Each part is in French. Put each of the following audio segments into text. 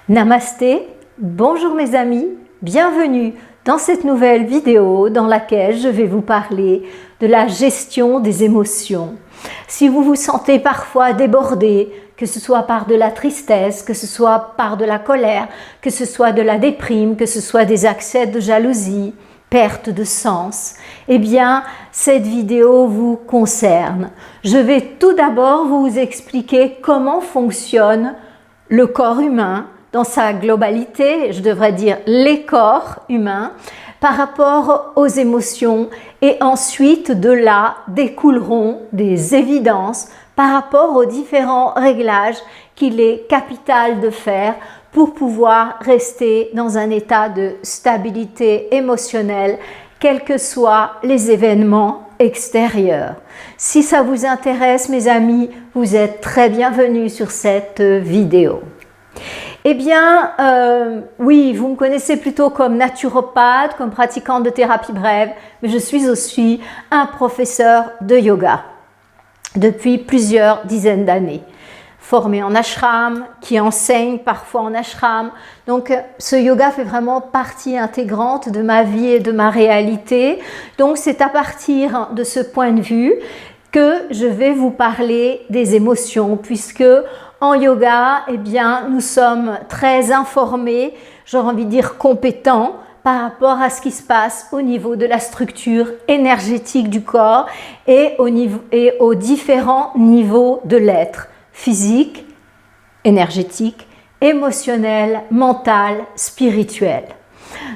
Namasté, bonjour mes amis, bienvenue dans cette nouvelle vidéo dans laquelle je vais vous parler de la gestion des émotions. Si vous vous sentez parfois débordé, que ce soit par de la tristesse, que ce soit par de la colère, que ce soit de la déprime, que ce soit des accès de jalousie, perte de sens, eh bien cette vidéo vous concerne. Je vais tout d'abord vous expliquer comment fonctionne le corps humain dans sa globalité, je devrais dire les corps humains, par rapport aux émotions, et ensuite de là découleront des évidences par rapport aux différents réglages qu'il est capital de faire pour pouvoir rester dans un état de stabilité émotionnelle, quels que soient les événements extérieurs. Si ça vous intéresse, mes amis, vous êtes très bienvenus sur cette vidéo. Eh bien, oui, vous me connaissez plutôt comme naturopathe, comme pratiquante de thérapie brève, mais je suis aussi un professeur de yoga depuis plusieurs dizaines d'années. Formé en ashram, qui enseigne parfois en ashram. Donc, ce yoga fait vraiment partie intégrante de ma vie et de ma réalité. Donc, c'est à partir de ce point de vue que je vais vous parler des émotions, puisque en yoga, eh bien, nous sommes très informés, j'aurais envie de dire compétents, par rapport à ce qui se passe au niveau de la structure énergétique du corps et aux différents niveaux de l'être, physique, énergétique, émotionnel, mental, spirituel.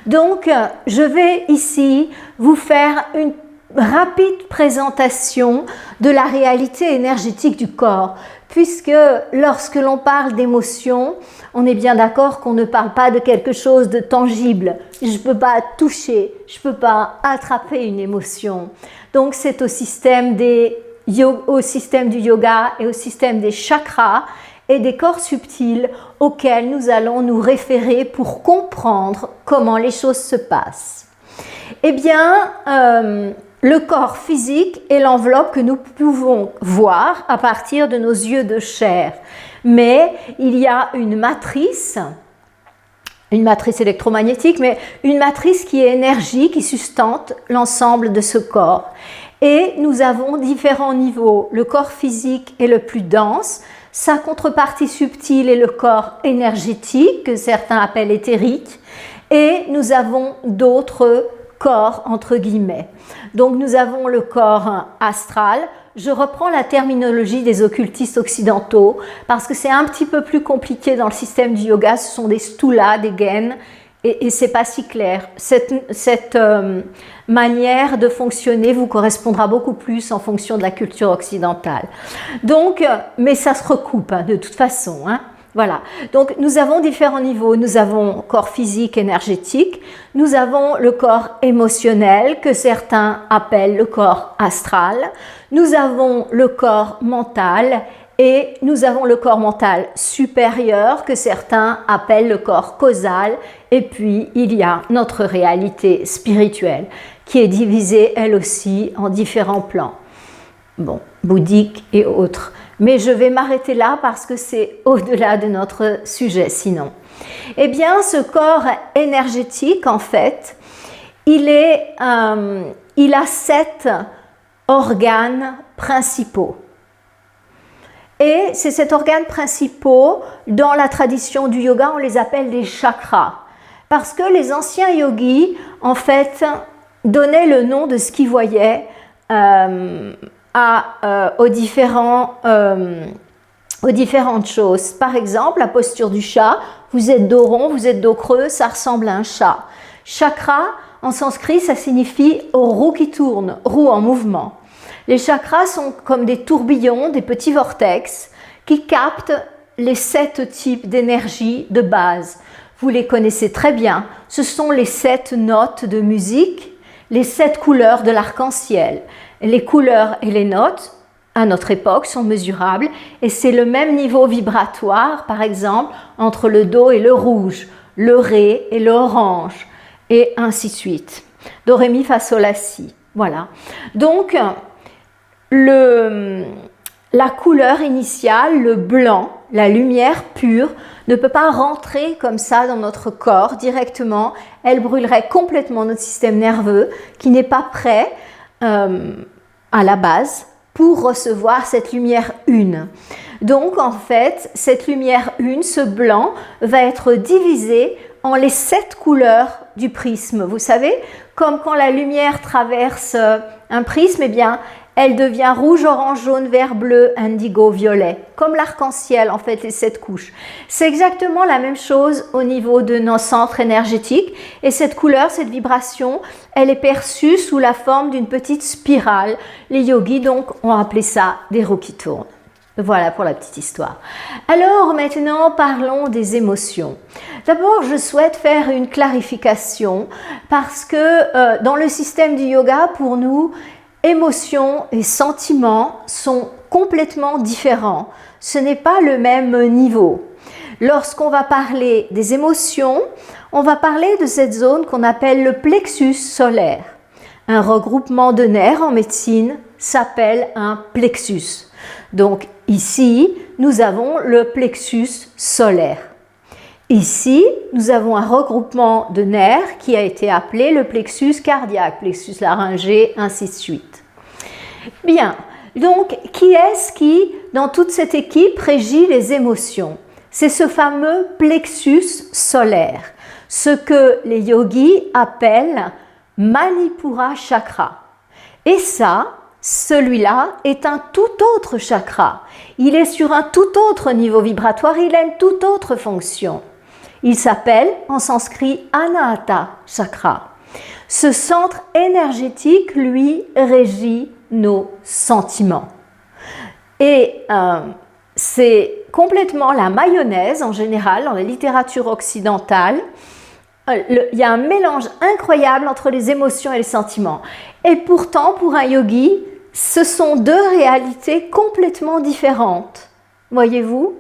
Donc, je vais ici vous faire une rapide présentation de la réalité énergétique du corps, puisque lorsque l'on parle d'émotion, on est bien d'accord qu'on ne parle pas de quelque chose de tangible. Je ne peux pas toucher, je ne peux pas attraper une émotion. Donc c'est au système du yoga et au système des chakras et des corps subtils auxquels nous allons nous référer pour comprendre comment les choses se passent. Eh bien, le corps physique est l'enveloppe que nous pouvons voir à partir de nos yeux de chair. Mais il y a une matrice électromagnétique, mais une matrice qui est énergie, qui sustente l'ensemble de ce corps. Et nous avons différents niveaux. Le corps physique est le plus dense, sa contrepartie subtile est le corps énergétique, que certains appellent éthérique, et nous avons d'autres corps entre guillemets. Donc nous avons le corps astral. Je reprends la terminologie des occultistes occidentaux parce que c'est un petit peu plus compliqué dans le système du yoga. Ce sont des stulas, des gaines, et c'est pas si clair. Cette manière de fonctionner vous correspondra beaucoup plus en fonction de la culture occidentale. Donc, mais ça se recoupe de toute façon, hein. Voilà, donc nous avons différents niveaux. Nous avons corps physique, énergétique, nous avons le corps émotionnel que certains appellent le corps astral, nous avons le corps mental et nous avons le corps mental supérieur que certains appellent le corps causal, et puis il y a notre réalité spirituelle qui est divisée elle aussi en différents plans, bon, bouddhiques et autres. Mais je vais m'arrêter là parce que c'est au-delà de notre sujet sinon. Eh bien, ce corps énergétique, en fait, il a 7 organes principaux. Et c'est ces organes principaux, dans la tradition du yoga, on les appelle des chakras. Parce que les anciens yogis, en fait, donnaient le nom de ce qu'ils voyaient aux différentes choses. Par exemple, la posture du chat, vous êtes dos rond, vous êtes dos creux, ça ressemble à un chat. Chakra, en sanskrit, ça signifie roue qui tourne, roue en mouvement. Les chakras sont comme des tourbillons, des petits vortex qui captent les 7 types d'énergie de base. Vous les connaissez très bien. Ce sont les 7 notes de musique, les 7 couleurs de l'arc-en-ciel. Les couleurs et les notes, à notre époque, sont mesurables et c'est le même niveau vibratoire, par exemple, entre le do et le rouge, le ré et l'orange, et ainsi de suite. Do, ré, mi, fa, sol, la, si. Voilà. Donc, la couleur initiale, le blanc, la lumière pure, ne peut pas rentrer comme ça dans notre corps directement. Elle brûlerait complètement notre système nerveux qui n'est pas prêt à la base pour recevoir cette lumière une. Donc en fait, cette lumière une, ce blanc, va être divisé en les 7 couleurs du prisme. Vous savez, comme quand la lumière traverse un prisme, eh bien, elle devient rouge, orange, jaune, vert, bleu, indigo, violet. Comme l'arc-en-ciel, en fait, les 7 couches. C'est exactement la même chose au niveau de nos centres énergétiques. Et cette couleur, cette vibration, elle est perçue sous la forme d'une petite spirale. Les yogis, donc, ont appelé ça des roues qui tournent. Voilà pour la petite histoire. Alors maintenant, parlons des émotions. D'abord, je souhaite faire une clarification parce que dans le système du yoga, pour nous, émotions et sentiments sont complètement différents. Ce n'est pas le même niveau. Lorsqu'on va parler des émotions, on va parler de cette zone qu'on appelle le plexus solaire. Un regroupement de nerfs en médecine s'appelle un plexus. Donc ici, nous avons le plexus solaire. Ici, nous avons un regroupement de nerfs qui a été appelé le plexus cardiaque, plexus laryngé, ainsi de suite. Bien, donc qui est-ce qui, dans toute cette équipe, régit les émotions? C'est ce fameux plexus solaire, ce que les yogis appellent Manipura chakra. Et ça, celui-là est un tout autre chakra. Il est sur un tout autre niveau vibratoire, il a une toute autre fonction. Il s'appelle en sanskrit Anahata chakra. Ce centre énergétique, lui, régit nos sentiments. Et c'est complètement la mayonnaise en général dans la littérature occidentale. Il y a un mélange incroyable entre les émotions et les sentiments. Et pourtant, pour un yogi, ce sont deux réalités complètement différentes. Voyez-vous?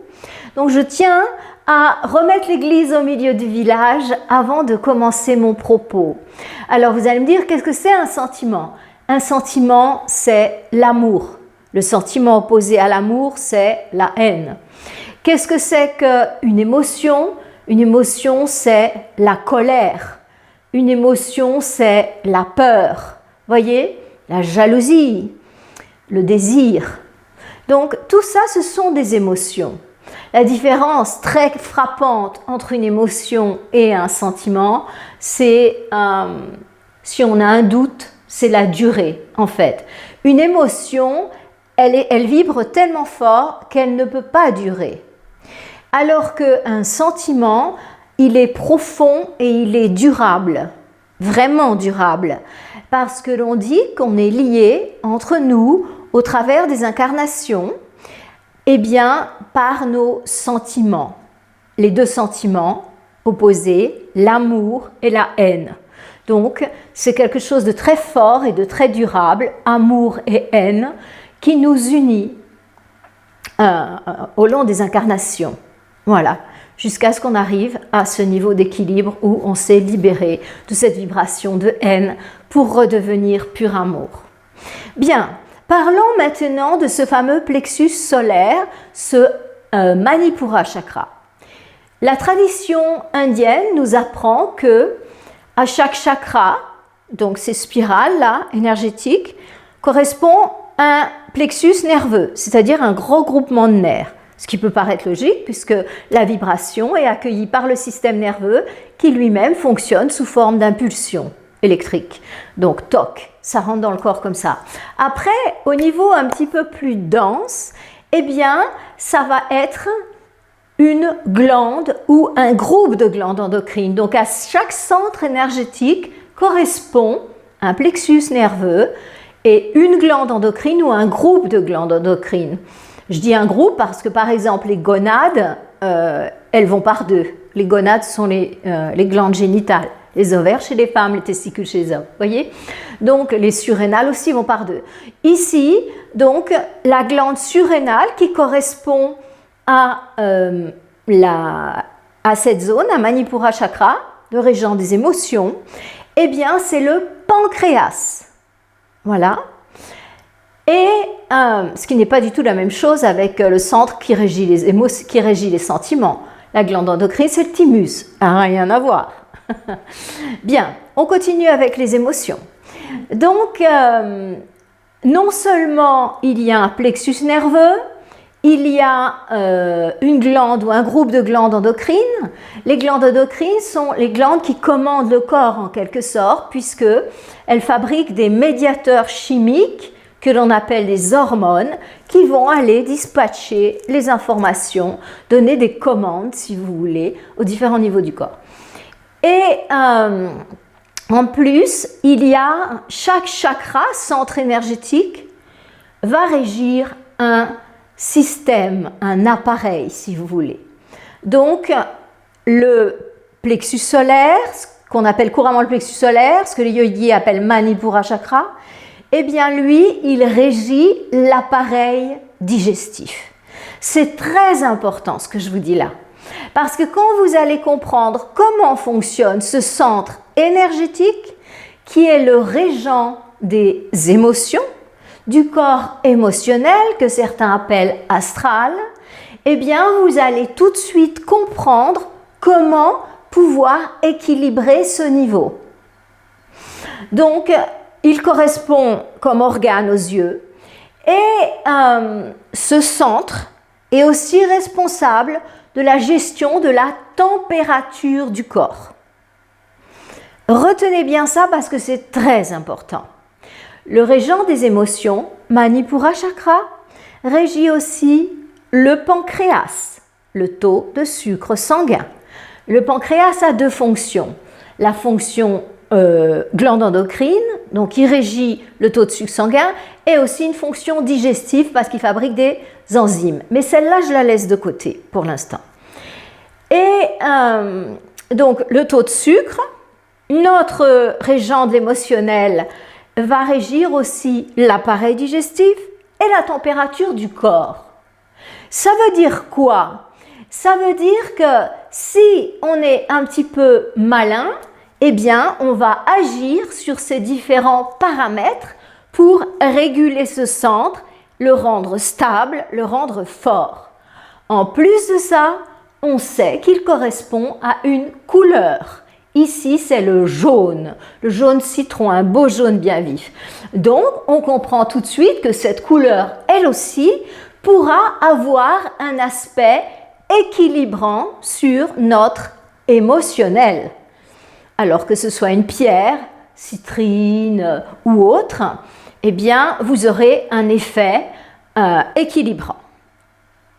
Donc je tiens à remettre l'église au milieu du village avant de commencer mon propos. Alors vous allez me dire, qu'est-ce que c'est un sentiment? Un sentiment, c'est l'amour. Le sentiment opposé à l'amour, c'est la haine. Qu'est-ce que c'est qu'une émotion? Une émotion, c'est la colère. Une émotion, c'est la peur. Voyez? La jalousie, le désir. Donc, tout ça, ce sont des émotions. La différence très frappante entre une émotion et un sentiment, c'est, si on a un doute, c'est la durée, en fait. Une émotion, elle vibre tellement fort qu'elle ne peut pas durer. Alors qu'un sentiment, il est profond et il est durable, vraiment durable, parce que l'on dit qu'on est lié entre nous au travers des incarnations, eh bien par nos sentiments, les deux sentiments opposés, l'amour et la haine. Donc c'est quelque chose de très fort et de très durable, amour et haine, qui nous unit au long des incarnations. Voilà, jusqu'à ce qu'on arrive à ce niveau d'équilibre où on s'est libéré de cette vibration de haine pour redevenir pur amour. Bien, parlons maintenant de ce fameux plexus solaire, ce Manipura chakra. La tradition indienne nous apprend que à chaque chakra, donc ces spirales-là énergétiques, correspond à un plexus nerveux, c'est-à-dire un gros groupement de nerfs. Ce qui peut paraître logique puisque la vibration est accueillie par le système nerveux qui lui-même fonctionne sous forme d'impulsion électrique. Donc toc, ça rentre dans le corps comme ça. Après, au niveau un petit peu plus dense, eh bien, ça va être une glande ou un groupe de glandes endocrines. Donc à chaque centre énergétique correspond un plexus nerveux et une glande endocrine ou un groupe de glandes endocrines. Je dis un groupe parce que, par exemple, les gonades, elles vont par deux. Les gonades sont les glandes génitales. Les ovaires chez les femmes, les testicules chez les hommes. Voyez? Donc, les surrénales aussi vont par deux. Ici, donc, la glande surrénale qui correspond à cette zone, à Manipura chakra, le régent des émotions, eh bien, c'est le pancréas. Voilà. Et ce qui n'est pas du tout la même chose avec le centre qui régit les sentiments. La glande endocrine, c'est le thymus. Rien à voir. Bien, on continue avec les émotions. Donc, non seulement il y a un plexus nerveux, il y a une glande ou un groupe de glandes endocrines. Les glandes endocrines sont les glandes qui commandent le corps en quelque sorte, puisqu'elles fabriquent des médiateurs chimiques que l'on appelle des hormones, qui vont aller dispatcher les informations, donner des commandes, si vous voulez, aux différents niveaux du corps. Et en plus, il y a chaque chakra, centre énergétique, va régir un système, un appareil, si vous voulez. Donc, le plexus solaire, ce qu'on appelle couramment le plexus solaire, ce que les yogis appellent Manipura chakra, eh bien lui, il régit l'appareil digestif. C'est très important ce que je vous dis là, parce que quand vous allez comprendre comment fonctionne ce centre énergétique, qui est le régent des émotions, du corps émotionnel, que certains appellent astral, eh bien vous allez tout de suite comprendre comment pouvoir équilibrer ce niveau. Donc, il correspond comme organe aux yeux et ce centre est aussi responsable de la gestion de la température du corps. Retenez bien ça parce que c'est très important. Le régent des émotions, Manipura chakra, régit aussi le pancréas, le taux de sucre sanguin. Le pancréas a deux fonctions. La fonction glande endocrine, donc il régit le taux de sucre sanguin, et aussi une fonction digestive parce qu'il fabrique des enzymes. Mais celle-là, je la laisse de côté pour l'instant. Et donc le taux de sucre, notre régent de l'émotionnel va régir aussi l'appareil digestif et la température du corps. Ça veut dire quoi? Ça veut dire que si on est un petit peu malin, eh bien, on va agir sur ces différents paramètres pour réguler ce centre, le rendre stable, le rendre fort. En plus de ça, on sait qu'il correspond à une couleur. Ici, c'est le jaune citron, un beau jaune bien vif. Donc, on comprend tout de suite que cette couleur, elle aussi, pourra avoir un aspect équilibrant sur notre émotionnel. Alors que ce soit une pierre, citrine ou autre, eh bien, vous aurez un effet équilibrant.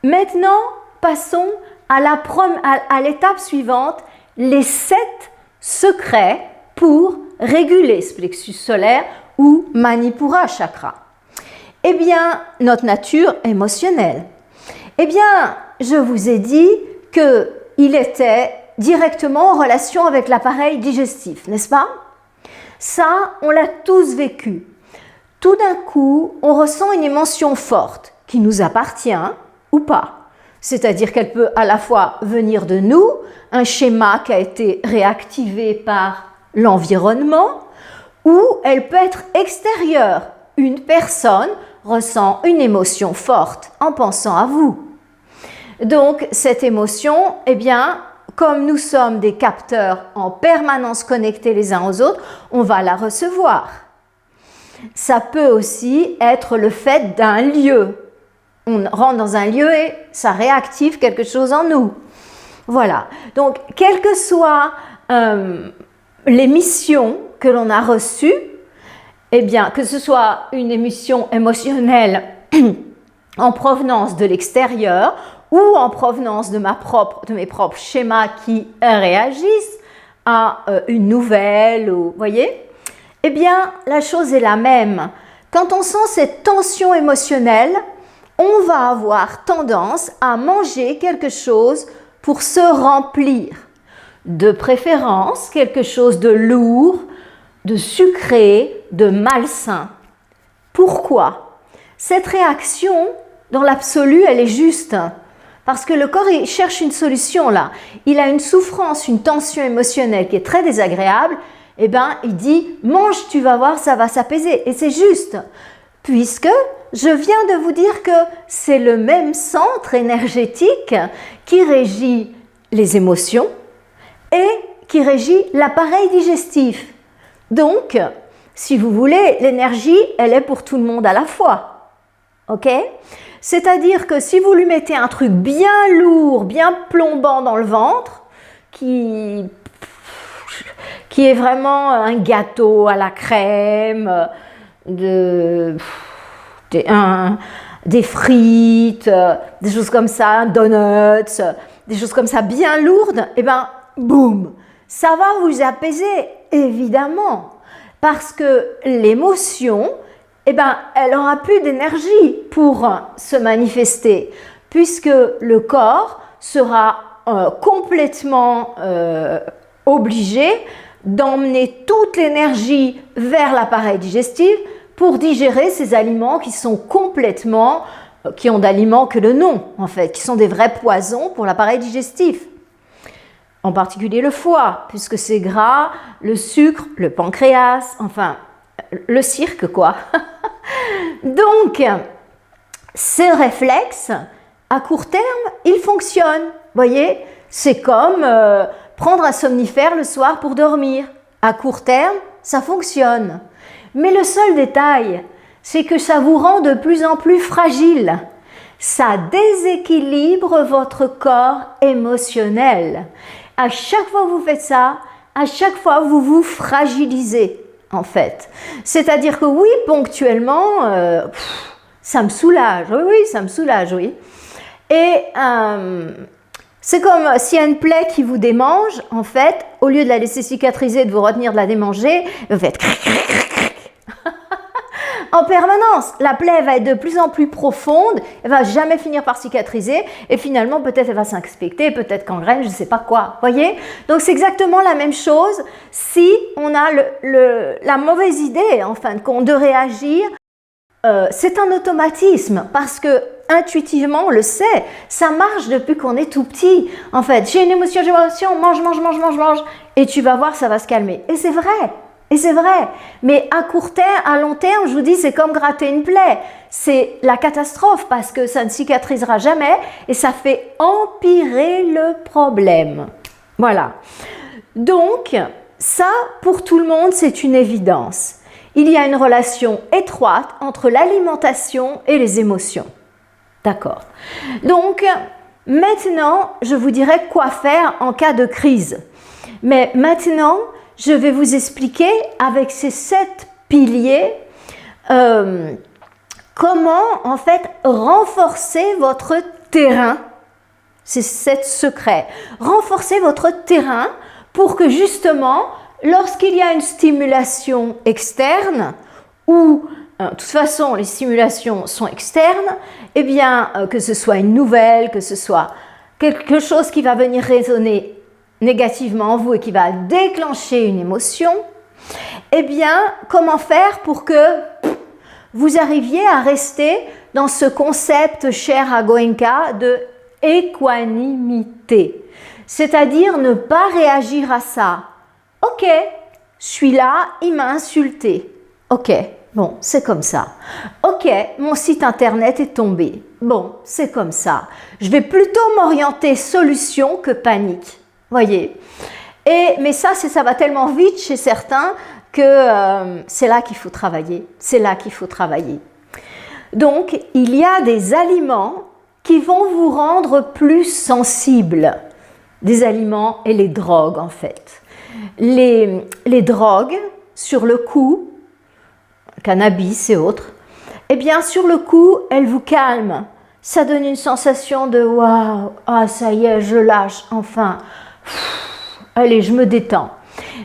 Maintenant, passons à l'étape suivante, les 7 secrets pour réguler ce plexus solaire ou Manipura chakra. Eh bien, notre nature émotionnelle. Eh bien, je vous ai dit qu'il était directement en relation avec l'appareil digestif, n'est-ce pas? Ça, on l'a tous vécu. Tout d'un coup, on ressent une émotion forte qui nous appartient ou pas. C'est-à-dire qu'elle peut à la fois venir de nous, un schéma qui a été réactivé par l'environnement, ou elle peut être extérieure. Une personne ressent une émotion forte en pensant à vous. Donc, cette émotion, eh bien, comme nous sommes des capteurs en permanence connectés les uns aux autres, on va la recevoir. Ça peut aussi être le fait d'un lieu. On rentre dans un lieu et ça réactive quelque chose en nous. Voilà. Donc, quelle que soit l'émission que l'on a reçue, eh bien, que ce soit une émission émotionnelle en provenance de l'extérieur ou en provenance de mes propres schémas qui réagissent à une nouvelle, vous voyez, eh bien, la chose est la même. Quand on sent cette tension émotionnelle, on va avoir tendance à manger quelque chose pour se remplir. De préférence, quelque chose de lourd, de sucré, de malsain. Pourquoi? Cette réaction, dans l'absolu, elle est juste. Parce que le corps, il cherche une solution là. Il a une souffrance, une tension émotionnelle qui est très désagréable. Eh bien, il dit, mange, tu vas voir, ça va s'apaiser. Et c'est juste. Puisque je viens de vous dire que c'est le même centre énergétique qui régit les émotions et qui régit l'appareil digestif. Donc, si vous voulez, l'énergie, elle est pour tout le monde à la fois. Ok? C'est-à-dire que si vous lui mettez un truc bien lourd, bien plombant dans le ventre, qui est vraiment un gâteau à la crème, des frites, des choses comme ça, donuts, des choses comme ça bien lourdes, et ben boum, ça va vous apaiser, évidemment, parce que l'émotion, eh ben, elle aura plus d'énergie pour se manifester, puisque le corps sera complètement obligé d'emmener toute l'énergie vers l'appareil digestif pour digérer ces aliments qui sont complètement, qui ont d'aliments que le nom, en fait, qui sont des vrais poisons pour l'appareil digestif. En particulier le foie, puisque c'est gras, le sucre, le pancréas, enfin, le cirque, quoi. Donc, ces réflexes, à court terme, ils fonctionnent. Vous voyez, c'est comme prendre un somnifère le soir pour dormir. À court terme, ça fonctionne. Mais le seul détail, c'est que ça vous rend de plus en plus fragile. Ça déséquilibre votre corps émotionnel. À chaque fois que vous faites ça, à chaque fois vous vous fragilisez, en fait. C'est-à-dire que oui, ponctuellement, ça me soulage. Oui, ça me soulage, oui. Et c'est comme s'il y a une plaie qui vous démange, en fait, au lieu de la laisser cicatriser, de vous retenir de la démanger, vous faites en permanence. La plaie va être de plus en plus profonde, elle va jamais finir par cicatriser et finalement peut-être elle va s'inspecter, peut-être qu'engraine, je ne sais pas quoi. Voyez? Donc c'est exactement la même chose si on a la mauvaise idée en fin de compte de réagir. C'est un automatisme parce que intuitivement on le sait, ça marche depuis qu'on est tout petit. En fait, j'ai une émotion, mange et tu vas voir, ça va se calmer. Et c'est vrai. Et c'est vrai, mais à court terme, à long terme, je vous dis, c'est comme gratter une plaie. C'est la catastrophe parce que ça ne cicatrisera jamais et ça fait empirer le problème. Voilà. Donc, ça, pour tout le monde, c'est une évidence. Il y a une relation étroite entre l'alimentation et les émotions. D'accord. Donc, maintenant, je vous dirai quoi faire en cas de crise. Mais maintenant, je vais vous expliquer avec ces 7 piliers comment en fait renforcer votre terrain. C'est 7 secrets. Renforcer votre terrain pour que justement, lorsqu'il y a une stimulation externe ou de toute façon les stimulations sont externes, eh bien que ce soit une nouvelle, que ce soit quelque chose qui va venir résonner négativement en vous et qui va déclencher une émotion, eh bien, comment faire pour que vous arriviez à rester dans ce concept cher à Goenka de équanimité, c'est-à-dire ne pas réagir à ça. Ok, celui-là, il m'a insulté. Ok, bon, c'est comme ça. Ok, mon site internet est tombé. Bon, c'est comme ça. Je vais plutôt m'orienter solution que panique. Voyez, mais ça va tellement vite chez certains que c'est là qu'il faut travailler. C'est là qu'il faut travailler. Donc, il y a des aliments qui vont vous rendre plus sensibles. Des aliments et les drogues, en fait. Les drogues, sur le coup, cannabis et autres, eh bien, sur le coup, elles vous calment. Ça donne une sensation de « waouh, ah, ça y est, je lâche, enfin ». Allez, je me détends.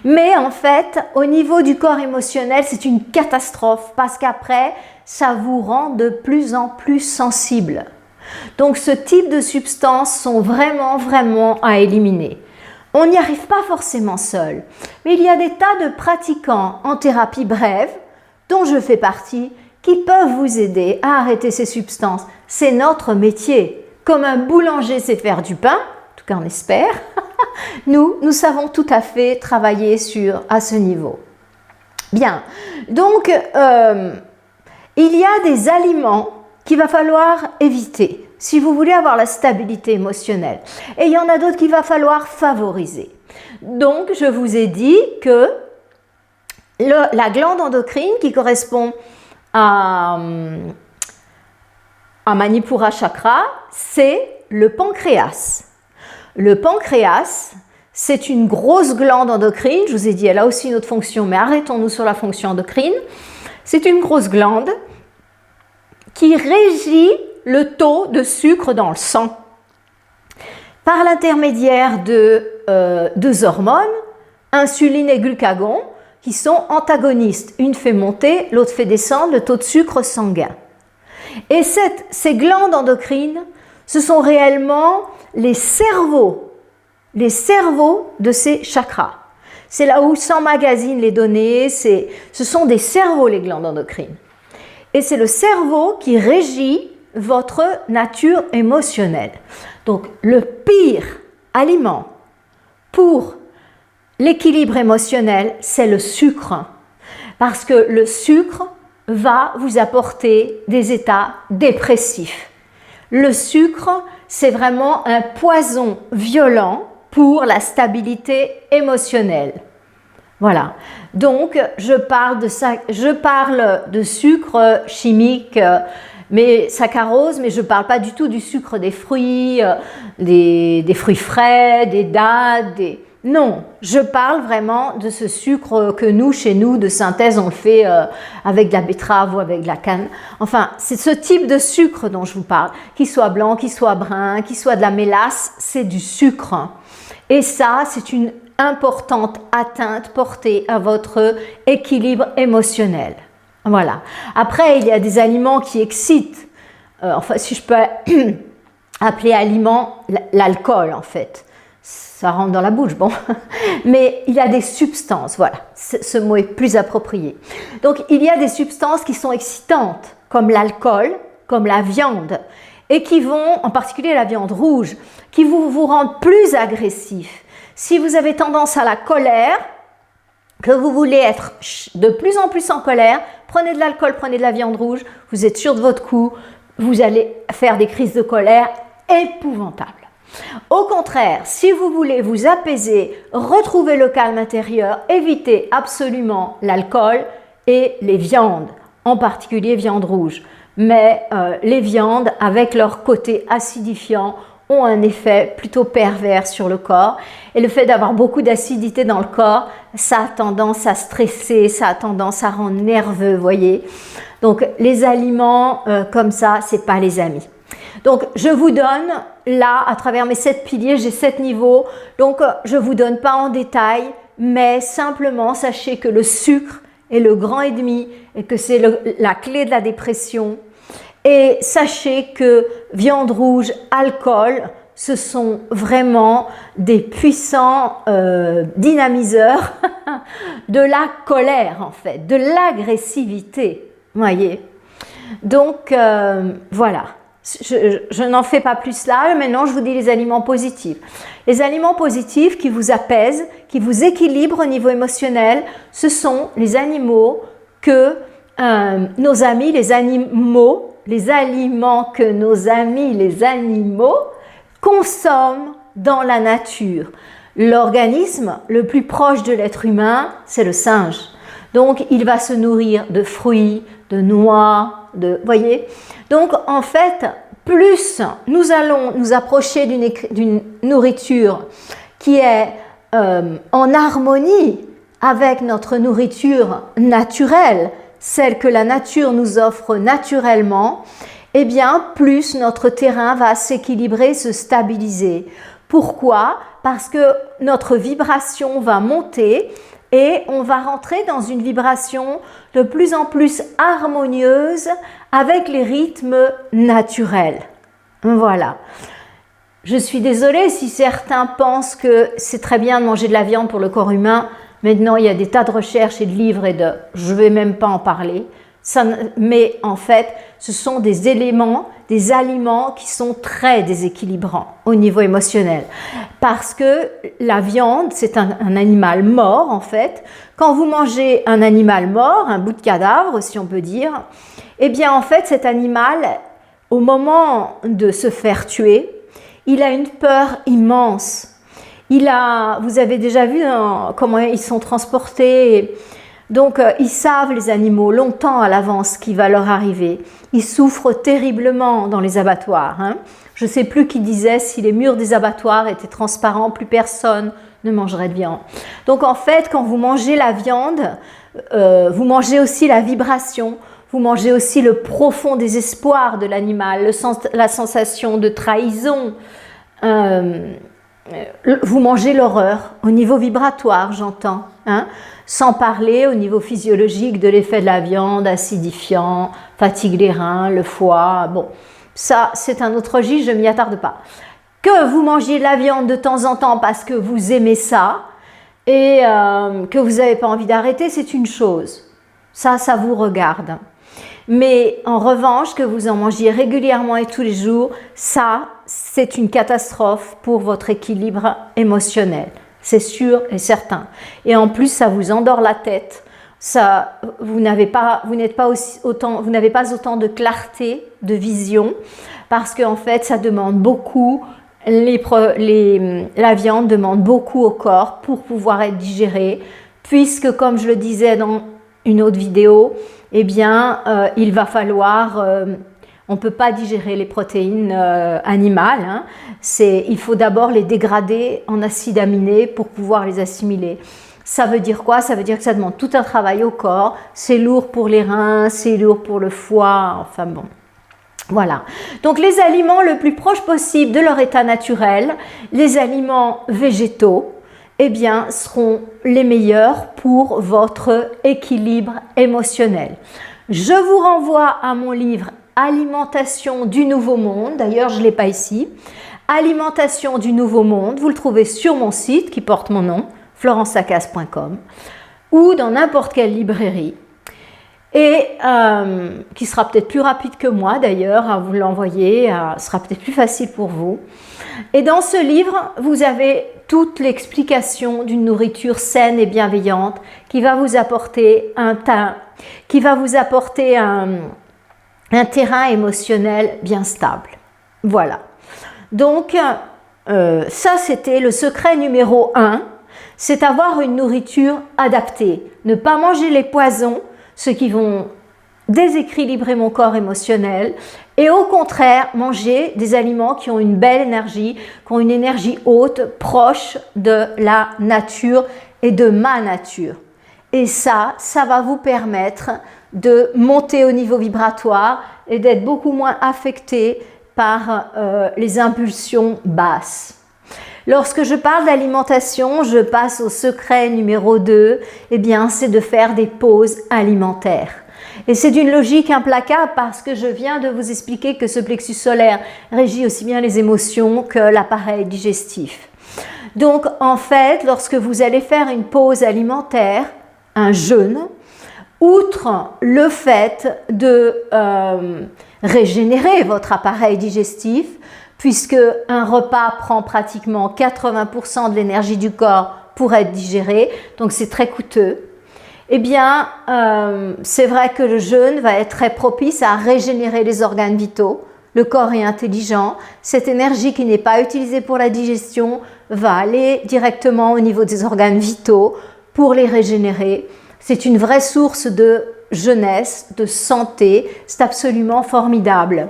Mais en fait, au niveau du corps émotionnel, c'est une catastrophe parce qu'après, ça vous rend de plus en plus sensible. Donc, ce type de substances sont vraiment, vraiment à éliminer. On n'y arrive pas forcément seul, mais il y a des tas de pratiquants en thérapie brève, dont je fais partie, qui peuvent vous aider à arrêter ces substances. C'est notre métier. Comme un boulanger sait faire du pain, en tout cas on espère, nous savons tout à fait travailler à ce niveau. Bien, donc il y a des aliments qu'il va falloir éviter. si vous voulez avoir la stabilité émotionnelle. Et il y en a d'autres qu'il va falloir favoriser. Donc, je vous ai dit que la glande endocrine qui correspond à Manipura Chakra, c'est le pancréas. Le pancréas, c'est une grosse glande endocrine. Je vous ai dit, elle a aussi une autre fonction, mais arrêtons-nous sur la fonction endocrine. C'est une grosse glande qui régit le taux de sucre dans le sang par l'intermédiaire de deux hormones, insuline et glucagon, qui sont antagonistes. Une fait monter, l'autre fait descendre le taux de sucre sanguin. Et ces glandes endocrines, ce sont réellement les cerveaux de ces chakras. C'est là où s'emmagasinent les données, ce sont des cerveaux, les glandes endocrines. Et c'est le cerveau qui régit votre nature émotionnelle. Donc, le pire aliment pour l'équilibre émotionnel, c'est le sucre. Parce que le sucre va vous apporter des états dépressifs. Le sucre, c'est vraiment un poison violent pour la stabilité émotionnelle. Voilà. Donc, je parle de sucre chimique, mais saccharose, mais je ne parle pas du tout du sucre des fruits, des fruits frais, des dattes, Non, je parle vraiment de ce sucre que nous, chez nous, de synthèse, on le fait avec de la betterave ou avec de la canne. Enfin, c'est ce type de sucre dont je vous parle, qu'il soit blanc, qu'il soit brun, qu'il soit de la mélasse, c'est du sucre. Et ça, c'est une importante atteinte portée à votre équilibre émotionnel. Voilà. Après, il y a des aliments qui excitent. Enfin, si je peux appeler aliment l'alcool, en fait. Ça rentre dans la bouche, bon. Mais il y a des substances, voilà. Ce mot est plus approprié. Donc, il y a des substances qui sont excitantes, comme l'alcool, comme la viande, et qui vont, en particulier la viande rouge, qui vous rendent plus agressif. Si vous avez tendance à la colère, que vous voulez être de plus en plus en colère, prenez de l'alcool, prenez de la viande rouge, vous êtes sûr de votre coup, vous allez faire des crises de colère épouvantables. Au contraire, si vous voulez vous apaiser, retrouver le calme intérieur, évitez absolument l'alcool et les viandes, en particulier viande rouge. Mais les viandes, avec leur côté acidifiant, ont un effet plutôt pervers sur le corps. Et le fait d'avoir beaucoup d'acidité dans le corps, ça a tendance à stresser, ça a tendance à rendre nerveux, voyez. Donc, les aliments comme ça, c'est pas les amis. Donc, je vous donne, là, à travers mes 7 piliers, j'ai 7 niveaux. Donc, je ne vous donne pas en détail, mais simplement, sachez que le sucre est le grand ennemi et que c'est la clé de la dépression. Et sachez que viande rouge, alcool, ce sont vraiment des puissants dynamiseurs de la colère, en fait, de l'agressivité, voyez. Donc, voilà. Je n'en fais pas plus là, maintenant je vous dis les aliments positifs. Les aliments positifs qui vous apaisent, qui vous équilibrent au niveau émotionnel, ce sont les animaux que nos amis, les aliments que nos amis, les animaux, consomment dans la nature. L'organisme le plus proche de l'être humain, c'est le singe. Donc, il va se nourrir de fruits, de noix, voyez. Donc, en fait, plus nous allons nous approcher d'une nourriture qui est en harmonie avec notre nourriture naturelle, celle que la nature nous offre naturellement, eh bien, plus notre terrain va s'équilibrer, se stabiliser. Pourquoi? Parce que notre vibration va monter et on va rentrer dans une vibration de plus en plus harmonieuse avec les rythmes naturels. Voilà. Je suis désolée si certains pensent que c'est très bien de manger de la viande pour le corps humain. Maintenant, il y a des tas de recherches et de livres je ne vais même pas en parler. Mais en fait, ce sont des éléments, des aliments qui sont très déséquilibrants au niveau émotionnel. Parce que la viande, c'est un animal mort en fait. Quand vous mangez un animal mort, un bout de cadavre si on peut dire, eh bien en fait cet animal, au moment de se faire tuer, il a une peur immense. Vous avez déjà vu comment ils sont transportés. Donc, ils savent, les animaux, longtemps à l'avance ce qui va leur arriver. Ils souffrent terriblement dans les abattoirs. Je ne sais plus qui disait, si les murs des abattoirs étaient transparents, plus personne ne mangerait de viande. Donc, en fait, quand vous mangez la viande, vous mangez aussi la vibration, vous mangez aussi le profond désespoir de l'animal, la sensation de trahison. Vous mangez l'horreur, au niveau vibratoire, j'entends. Sans parler au niveau physiologique de l'effet de la viande, acidifiant, fatigue les reins, le foie. Bon, ça, c'est un autre registre, je ne m'y attarde pas. Que vous mangiez de la viande de temps en temps parce que vous aimez ça et que vous n'avez pas envie d'arrêter, c'est une chose. Ça vous regarde. Mais en revanche, que vous en mangiez régulièrement et tous les jours, ça, c'est une catastrophe pour votre équilibre émotionnel. C'est sûr et certain. Et en plus, ça vous endort la tête. Vous n'avez pas autant de clarté, de vision, parce qu'en fait, ça demande beaucoup. La viande demande beaucoup au corps pour pouvoir être digérée, puisque, comme je le disais dans une autre vidéo, eh bien, il va falloir... on ne peut pas digérer les protéines animales. Il faut d'abord les dégrader en acides aminés pour pouvoir les assimiler. Ça veut dire quoi? Ça veut dire que ça demande tout un travail au corps. C'est lourd pour les reins, c'est lourd pour le foie. Enfin bon, voilà. Donc les aliments le plus proche possible de leur état naturel, les aliments végétaux, eh bien, seront les meilleurs pour votre équilibre émotionnel. Je vous renvoie à mon livre Alimentation du Nouveau Monde, d'ailleurs je ne l'ai pas ici, Alimentation du Nouveau Monde, vous le trouvez sur mon site qui porte mon nom, florenceacasse.com, ou dans n'importe quelle librairie, et qui sera peut-être plus rapide que moi d'ailleurs à vous l'envoyer, sera peut-être plus facile pour vous. Et dans ce livre, vous avez toute l'explication d'une nourriture saine et bienveillante qui va vous apporter un terrain émotionnel bien stable. Voilà. Donc, ça, c'était le secret numéro 1, c'est avoir une nourriture adaptée. Ne pas manger les poisons, ceux qui vont déséquilibrer mon corps émotionnel, et au contraire, manger des aliments qui ont une belle énergie, qui ont une énergie haute, proche de la nature et de ma nature. Et ça va vous permettre de monter au niveau vibratoire et d'être beaucoup moins affecté par les impulsions basses. Lorsque je parle d'alimentation, je passe au secret numéro 2, eh bien, c'est de faire des pauses alimentaires. Et c'est d'une logique implacable parce que je viens de vous expliquer que ce plexus solaire régit aussi bien les émotions que l'appareil digestif. Donc, en fait, lorsque vous allez faire une pause alimentaire, un jeûne, outre le fait de régénérer votre appareil digestif, puisque un repas prend pratiquement 80% de l'énergie du corps pour être digéré, donc c'est très coûteux, eh bien, c'est vrai que le jeûne va être très propice à régénérer les organes vitaux. Le corps est intelligent, cette énergie qui n'est pas utilisée pour la digestion va aller directement au niveau des organes vitaux pour les régénérer. C'est une vraie source de jeunesse, de santé, c'est absolument formidable.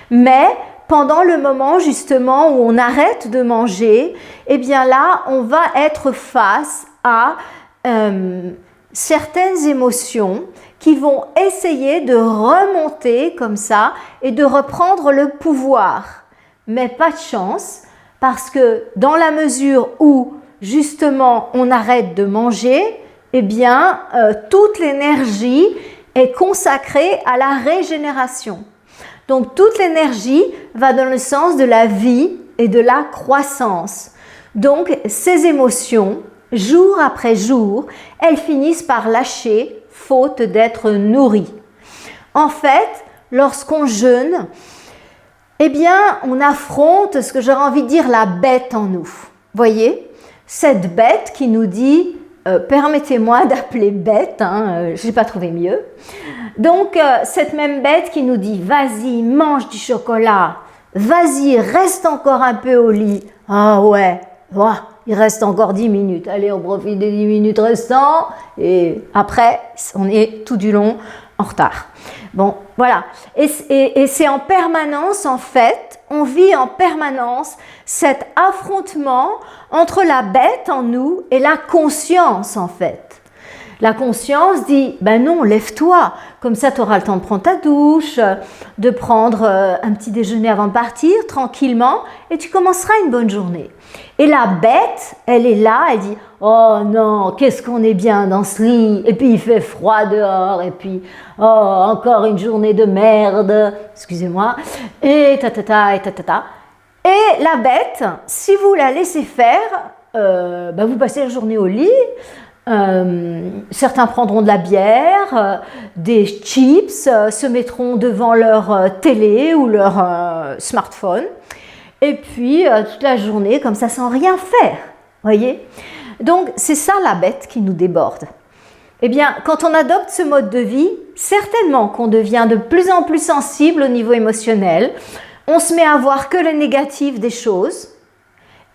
Mais pendant le moment justement où on arrête de manger, eh bien là, on va être face à certaines émotions qui vont essayer de remonter comme ça et de reprendre le pouvoir. Mais pas de chance, parce que dans la mesure où justement on arrête de manger, eh bien toute l'énergie est consacrée à la régénération. Donc toute l'énergie va dans le sens de la vie et de la croissance. Donc ces émotions, jour après jour, elles finissent par lâcher faute d'être nourries. En fait, lorsqu'on jeûne, eh bien, on affronte ce que j'aurais envie de dire la bête en nous. Voyez, cette bête qui nous dit permettez-moi d'appeler bête, je n'ai pas trouvé mieux. Donc, cette même bête qui nous dit « Vas-y, mange du chocolat, vas-y, reste encore un peu au lit. » Ah ouais, il reste encore 10 minutes. Allez, on profite des 10 minutes restantes et après, on est tout du long en retard. Bon, voilà. Et c'est en permanence, en fait, on vit en permanence cet affrontement entre la bête en nous et la conscience, en fait. La conscience dit, ben non, lève-toi, comme ça tu auras le temps de prendre ta douche, de prendre un petit déjeuner avant de partir, tranquillement, et tu commenceras une bonne journée. Et la bête, elle est là, elle dit, oh non, qu'est-ce qu'on est bien dans ce lit, et puis il fait froid dehors, et puis, oh, encore une journée de merde, excusez-moi, et ta. Et la bête, si vous la laissez faire, vous passez la journée au lit. Certains prendront de la bière, des chips, se mettront devant leur télé ou leur smartphone et puis toute la journée comme ça sans rien faire, voyez. Donc c'est ça la bête qui nous déborde. Eh bien, quand on adopte ce mode de vie, certainement qu'on devient de plus en plus sensible au niveau émotionnel, on se met à voir que le négatif des choses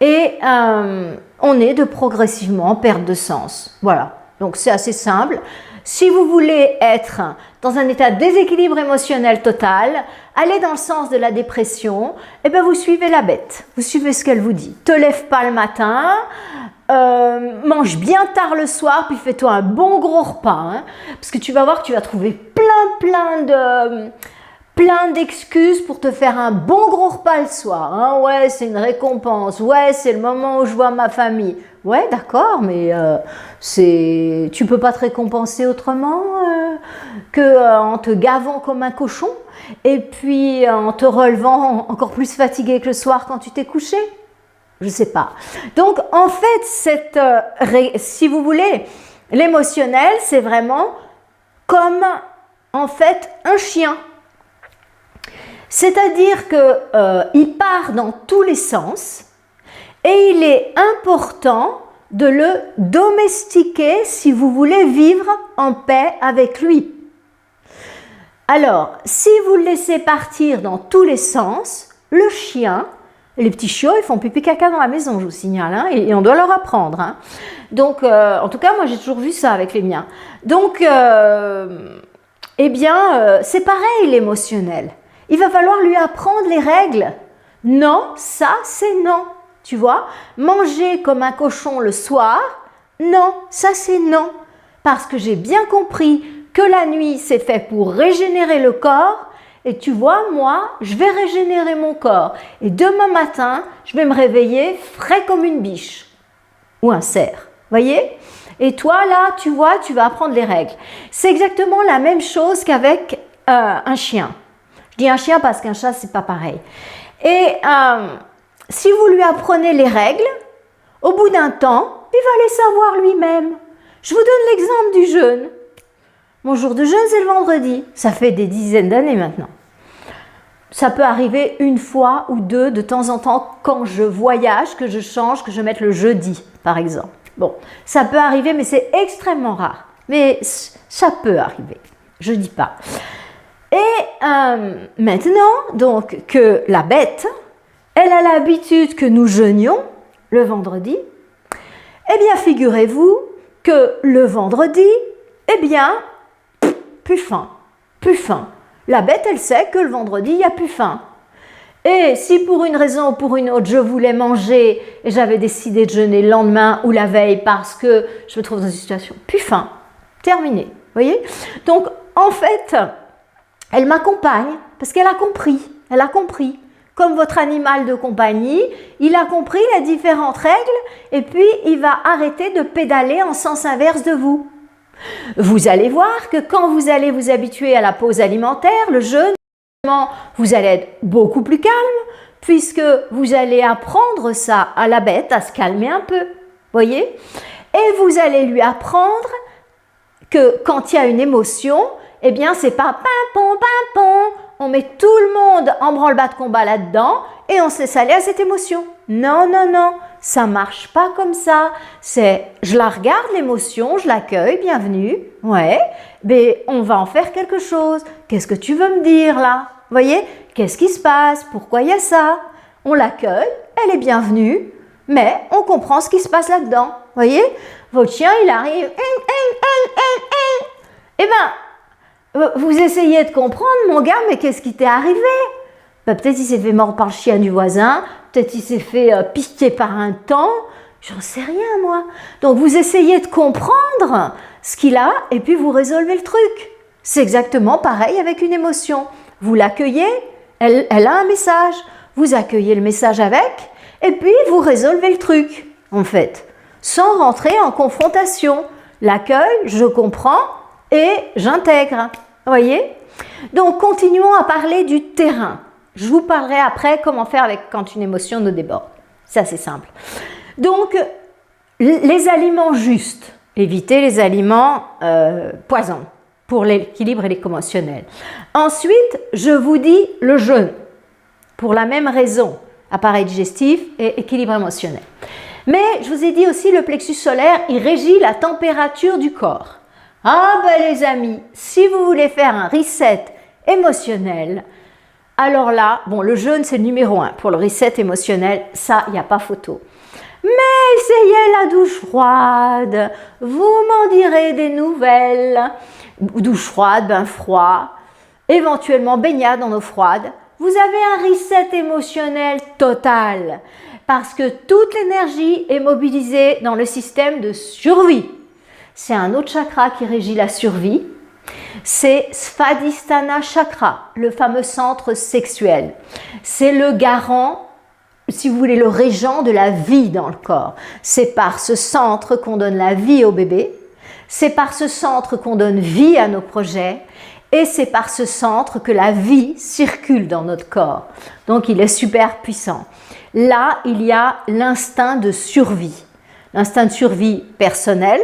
et on est de progressivement en perte de sens. Voilà, donc c'est assez simple. Si vous voulez être dans un état de déséquilibre émotionnel total, allez dans le sens de la dépression, et bien vous suivez la bête, vous suivez ce qu'elle vous dit. Te lève pas le matin, mange bien tard le soir, puis fais-toi un bon gros repas, parce que tu vas voir que tu vas trouver plein d'excuses pour te faire un bon gros repas le soir. Ouais, c'est une récompense. Ouais, c'est le moment où je vois ma famille. Ouais, d'accord, mais tu peux pas te récompenser autrement qu'en te gavant comme un cochon et puis en te relevant encore plus fatigué que le soir quand tu t'es couché. Je sais pas. Donc, en fait, si vous voulez, l'émotionnel, c'est vraiment comme, en fait, un chien. C'est-à-dire qu'il part dans tous les sens et il est important de le domestiquer si vous voulez vivre en paix avec lui. Alors, si vous le laissez partir dans tous les sens, le chien, les petits chiots, ils font pipi caca dans la maison, je vous signale, et on doit leur apprendre. Donc, en tout cas, moi j'ai toujours vu ça avec les miens. Donc, c'est pareil l'émotionnel. Il va falloir lui apprendre les règles. Non, ça c'est non. Tu vois, manger comme un cochon le soir, non, ça c'est non. Parce que j'ai bien compris que la nuit c'est fait pour régénérer le corps. Et tu vois, moi, je vais régénérer mon corps. Et demain matin, je vais me réveiller frais comme une biche. Ou un cerf. Voyez ? Et toi, là, tu vois, tu vas apprendre les règles. C'est exactement la même chose qu'avec un chien. Je dis un chien parce qu'un chat, c'est pas pareil. Et si vous lui apprenez les règles, au bout d'un temps, il va les savoir lui-même. Je vous donne l'exemple du jeûne. Mon jour de jeûne, c'est le vendredi. Ça fait des dizaines d'années maintenant. Ça peut arriver une fois ou deux de temps en temps quand je voyage, que je change, que je mette le jeudi, par exemple. Bon, ça peut arriver, mais c'est extrêmement rare. Mais ça peut arriver. Je dis pas. Et maintenant, donc, que la bête, elle a l'habitude que nous jeûnions le vendredi, eh bien, figurez-vous que le vendredi, eh bien, plus faim. La bête, elle sait que le vendredi, il n'y a plus faim. Et si pour une raison ou pour une autre, je voulais manger et j'avais décidé de jeûner le lendemain ou la veille parce que je me trouve dans une situation plus faim, terminé. Vous voyez ? Donc, en fait, elle m'accompagne parce qu'elle a compris. Elle a compris. Comme votre animal de compagnie, il a compris les différentes règles et puis il va arrêter de pédaler en sens inverse de vous. Vous allez voir que quand vous allez vous habituer à la pause alimentaire, le jeûne, vous allez être beaucoup plus calme puisque vous allez apprendre ça à la bête à se calmer un peu, voyez ? Et vous allez lui apprendre que quand il y a une émotion, eh bien c'est pas pimpon, on met tout le monde en branle-bas de combat là-dedans et on se laisse aller à cette émotion. Non, non, non, ça marche pas comme ça. C'est, je la regarde l'émotion, je l'accueille, bienvenue. Ouais, mais on va en faire quelque chose. Qu'est-ce que tu veux me dire là? Vous voyez, qu'est-ce qui se passe? Pourquoi il y a ça? On l'accueille, elle est bienvenue, mais on comprend ce qui se passe là-dedans. Vous voyez, votre chien, il arrive. Eh bien, vous essayez de comprendre, mon gars, mais qu'est-ce qui t'est arrivé? Ben, peut-être il s'est fait mordre par le chien du voisin, peut-être il s'est fait piquer par un temps, j'en sais rien moi. Donc vous essayez de comprendre ce qu'il a et puis vous résolvez le truc. C'est exactement pareil avec une émotion. Vous l'accueillez, elle a un message, vous accueillez le message avec et puis vous résolvez le truc en fait, sans rentrer en confrontation. L'accueil, je comprends et j'intègre. Vous voyez? Donc continuons à parler du terrain. Je vous parlerai après comment faire quand une émotion nous déborde. Ça, c'est simple. Donc, les aliments justes. Évitez les aliments poisons pour l'équilibre émotionnel. Ensuite, je vous dis le jeûne. Pour la même raison, appareil digestif et équilibre émotionnel. Mais je vous ai dit aussi le plexus solaire, il régit la température du corps. Ah ben les amis, si vous voulez faire un reset émotionnel, alors là, bon, le jeûne, c'est le numéro 1 pour le reset émotionnel, ça, il n'y a pas photo. Mais essayez la douche froide, vous m'en direz des nouvelles. Douche froide, bain froid, éventuellement baignade en eau froide. Vous avez un reset émotionnel total parce que toute l'énergie est mobilisée dans le système de survie. C'est un autre chakra qui régit la survie. C'est Svadhisthana Chakra, le fameux centre sexuel. C'est le garant, si vous voulez, le régent de la vie dans le corps. C'est par ce centre qu'on donne la vie au bébé. C'est par ce centre qu'on donne vie à nos projets. Et c'est par ce centre que la vie circule dans notre corps. Donc il est super puissant. Là, il y a l'instinct de survie. L'instinct de survie personnel,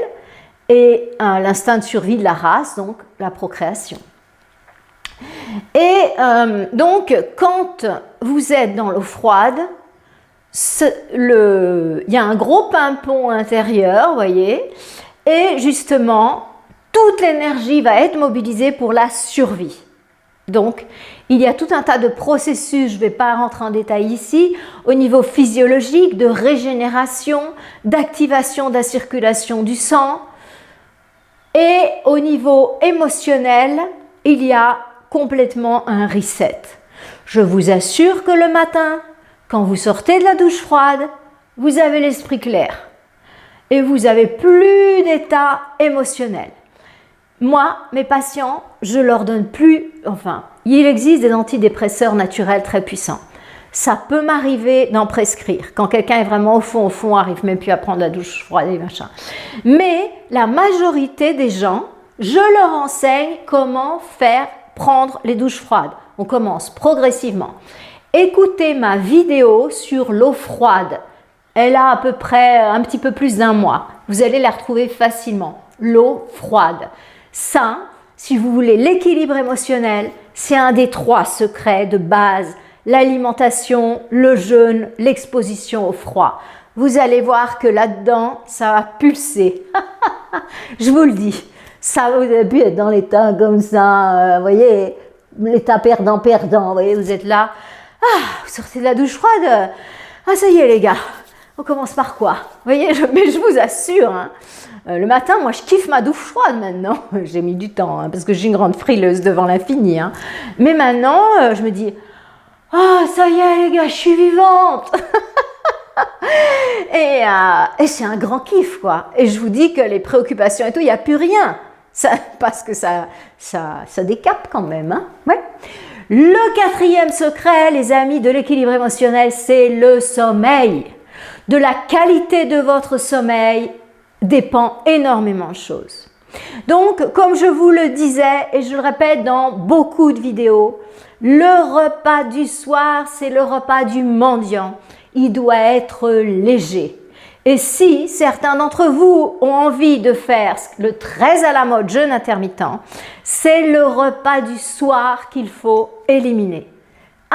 et l'instinct de survie de la race, donc la procréation. Et donc, quand vous êtes dans l'eau froide, il y a un gros pimpon intérieur, vous voyez, et justement, toute l'énergie va être mobilisée pour la survie. Donc, il y a tout un tas de processus, je ne vais pas rentrer en détail ici, au niveau physiologique, de régénération, d'activation de la circulation du sang. Et au niveau émotionnel, il y a complètement un reset. Je vous assure que le matin, quand vous sortez de la douche froide, vous avez l'esprit clair. Et vous n'avez plus d'état émotionnel. Moi, mes patients, je leur donne plus, enfin, il existe des antidépresseurs naturels très puissants. Ça peut m'arriver d'en prescrire. Quand quelqu'un est vraiment au fond, n'arrive même plus à prendre la douche froide et machin. Mais la majorité des gens, je leur enseigne comment prendre les douches froides. On commence progressivement. Écoutez ma vidéo sur l'eau froide. Elle a à peu près un petit peu plus d'1 mois. Vous allez la retrouver facilement. L'eau froide. Ça, si vous voulez l'équilibre émotionnel, c'est un des 3 secrets de base. L'alimentation, le jeûne, l'exposition au froid. Vous allez voir que là-dedans, ça va pulser. Je vous le dis. Ça, vous avez pu être dans l'état comme ça, vous voyez, l'état perdant-perdant. Vous voyez, vous êtes là. Ah, vous sortez de la douche froide. Ah, ça y est les gars. On commence par quoi? Vous voyez, mais je vous assure, hein, le matin, moi, je kiffe ma douche froide maintenant. J'ai mis du temps, hein, parce que j'ai une grande frileuse devant l'infini. Hein. Mais maintenant, je me dis... Ah, ça y est les gars, je suis vivante. Et c'est un grand kiff quoi. Et je vous dis que les préoccupations et tout, il n'y a plus rien. Parce que ça décape quand même. Hein, ouais. Le 4e secret, les amis, de l'équilibre émotionnel, c'est le sommeil. De la qualité de votre sommeil dépend énormément de choses. Donc, comme je vous le disais, et je le répète dans beaucoup de vidéos, le repas du soir, c'est le repas du mendiant. Il doit être léger. Et si certains d'entre vous ont envie de faire le très à la mode jeûne intermittent, c'est le repas du soir qu'il faut éliminer.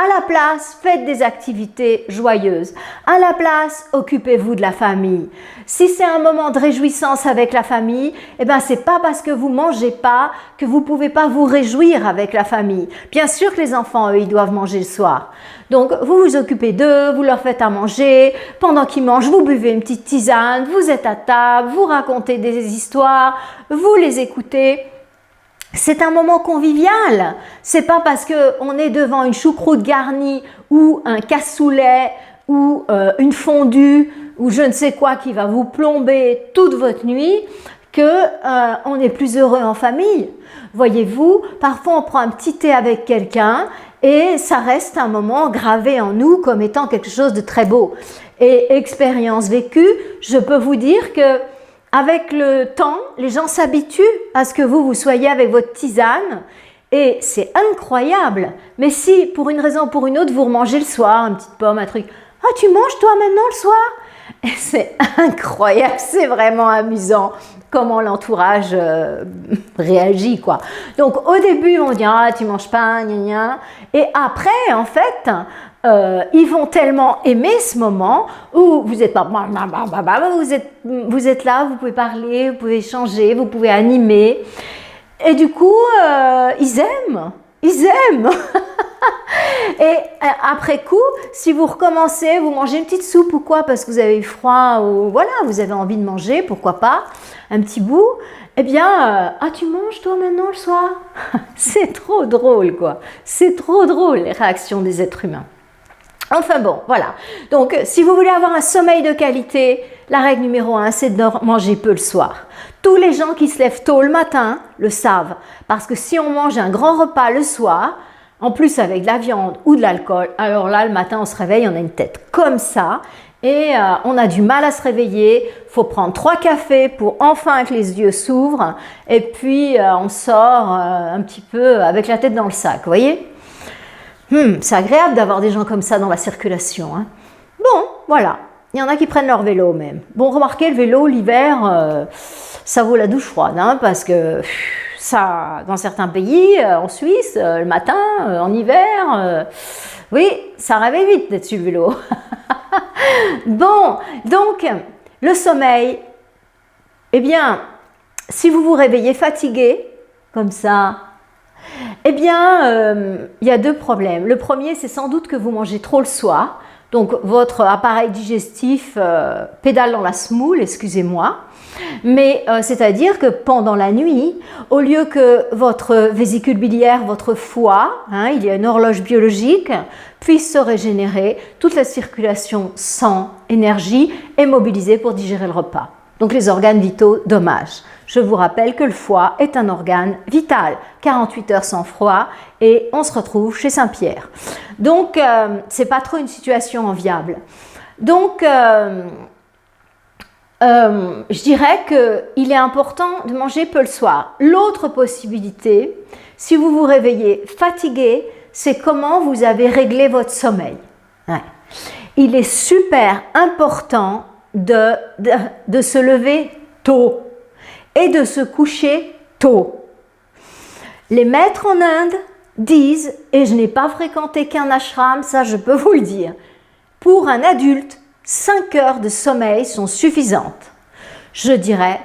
À la place, faites des activités joyeuses. À la place, occupez-vous de la famille. Si c'est un moment de réjouissance avec la famille, eh ben c'est pas parce que vous mangez pas que vous pouvez pas vous réjouir avec la famille. Bien sûr que les enfants, eux, ils doivent manger le soir. Donc, vous vous occupez d'eux, vous leur faites à manger. Pendant qu'ils mangent, vous buvez une petite tisane, vous êtes à table, vous racontez des histoires, vous les écoutez. C'est un moment convivial. C'est pas parce que on est devant une choucroute garnie ou un cassoulet ou une fondue ou je ne sais quoi qui va vous plomber toute votre nuit que on est plus heureux en famille. Voyez-vous, parfois on prend un petit thé avec quelqu'un et ça reste un moment gravé en nous comme étant quelque chose de très beau. Et expérience vécue, je peux vous dire que avec le temps, les gens s'habituent à ce que vous soyez avec votre tisane et c'est incroyable. Mais si, pour une raison ou pour une autre, vous remangez le soir, une petite pomme, un truc, « Ah, tu manges toi maintenant le soir ?» Et c'est incroyable, c'est vraiment amusant comment l'entourage réagit, quoi. Donc, au début, on dit « Ah, tu manges pas, gna gna ». Et après, en fait, ils vont tellement aimer ce moment où vous êtes pas, vous êtes là, vous pouvez parler, vous pouvez échanger, vous pouvez animer. Et du coup, ils aiment. Et après coup, si vous recommencez, vous mangez une petite soupe ou quoi parce que vous avez eu froid ou voilà, vous avez envie de manger, pourquoi pas, un petit bout, eh bien, ah tu manges toi maintenant le soir? C'est trop drôle quoi, c'est trop drôle les réactions des êtres humains. Enfin bon, voilà. Donc, si vous voulez avoir un sommeil de qualité, la règle numéro 1, c'est de manger peu le soir. Tous les gens qui se lèvent tôt le matin le savent. Parce que si on mange un grand repas le soir, en plus avec de la viande ou de l'alcool, alors là, le matin, on se réveille, on a une tête comme ça. Et on a du mal à se réveiller. Il faut prendre 3 cafés pour enfin que les yeux s'ouvrent. Et puis, on sort un petit peu avec la tête dans le sac, vous voyez ? C'est agréable d'avoir des gens comme ça dans la circulation. Hein. Bon, voilà. Il y en a qui prennent leur vélo même. Bon, remarquez, le vélo, l'hiver, ça vaut la douche froide. Hein, parce que ça, dans certains pays, en Suisse, le matin, en hiver, oui, ça réveille vite d'être sur le vélo. Bon, donc, le sommeil, eh bien, si vous vous réveillez fatigué, comme ça, eh bien, il y a 2 problèmes. Le premier, c'est sans doute que vous mangez trop le soir. Donc, votre appareil digestif pédale dans la semoule, excusez-moi. Mais c'est-à-dire que pendant la nuit, au lieu que votre vésicule biliaire, votre foie, hein, il y a une horloge biologique, puisse se régénérer, toute la circulation sang, énergie est mobilisée pour digérer le repas. Donc les organes vitaux, dommage. Je vous rappelle que le foie est un organe vital. 48 heures sans froid et on se retrouve chez Saint-Pierre. Donc, c'est pas trop une situation enviable. Donc, je dirais qu'il est important de manger peu le soir. L'autre possibilité, si vous vous réveillez fatigué, c'est comment vous avez réglé votre sommeil. Ouais. Il est super important de se lever tôt et de se coucher tôt. Les maîtres en Inde disent, et je n'ai pas fréquenté qu'un ashram, ça je peux vous le dire, pour un adulte, 5 heures de sommeil sont suffisantes. Je dirais,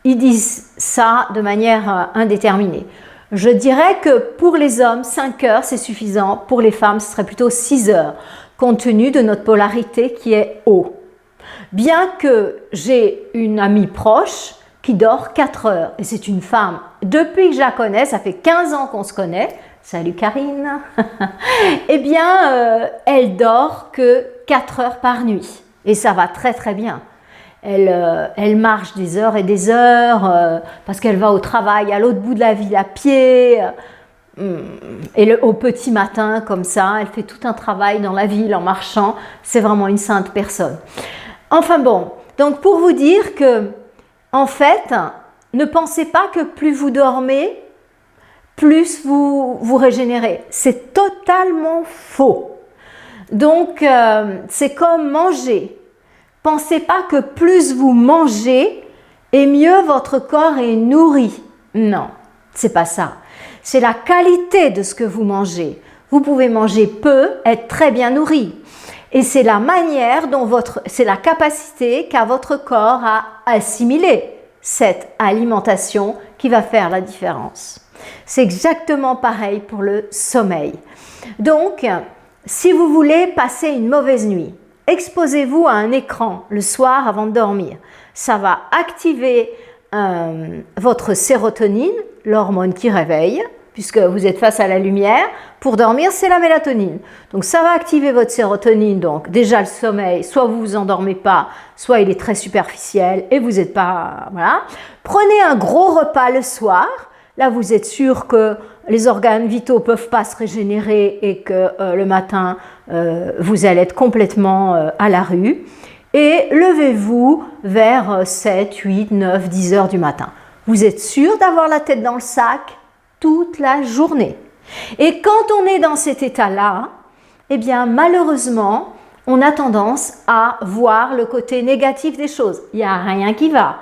ils disent ça de manière indéterminée. Je dirais que pour les hommes, 5 heures c'est suffisant, pour les femmes ce serait plutôt 6 heures, compte tenu de notre polarité qui est haut. Bien que j'ai une amie proche qui dort 4 heures, et c'est une femme, depuis que je la connais, ça fait 15 ans qu'on se connaît, salut Karine, eh bien, elle dort que 4 heures par nuit, et ça va très très bien. Elle marche des heures et des heures, parce qu'elle va au travail à l'autre bout de la ville à pied, et au petit matin, comme ça, elle fait tout un travail dans la ville en marchant, c'est vraiment une sainte personne. Enfin bon, donc pour vous dire que, en fait, ne pensez pas que plus vous dormez, plus vous régénérez. C'est totalement faux. Donc, c'est comme manger. Pensez pas que plus vous mangez, et mieux votre corps est nourri. Non, c'est pas ça. C'est la qualité de ce que vous mangez. Vous pouvez manger peu, être très bien nourri. Et c'est la manière dont c'est la capacité qu'a votre corps à assimiler cette alimentation qui va faire la différence. C'est exactement pareil pour le sommeil. Donc, si vous voulez passer une mauvaise nuit, exposez-vous à un écran le soir avant de dormir. Ça va activer votre sérotonine, l'hormone qui réveille, puisque vous êtes face à la lumière. Pour dormir, c'est la mélatonine. Donc ça va activer votre sérotonine. Donc déjà le sommeil, soit vous vous endormez pas, soit il est très superficiel et vous n'êtes pas... Voilà. Prenez un gros repas le soir. Là, vous êtes sûr que les organes vitaux ne peuvent pas se régénérer et que le matin, vous allez être complètement à la rue. Et levez-vous vers 7, 8, 9, 10 heures du matin. Vous êtes sûr d'avoir la tête dans le sac toute la journée. Et quand on est dans cet état-là, eh bien malheureusement, on a tendance à voir le côté négatif des choses. Il n'y a rien qui va.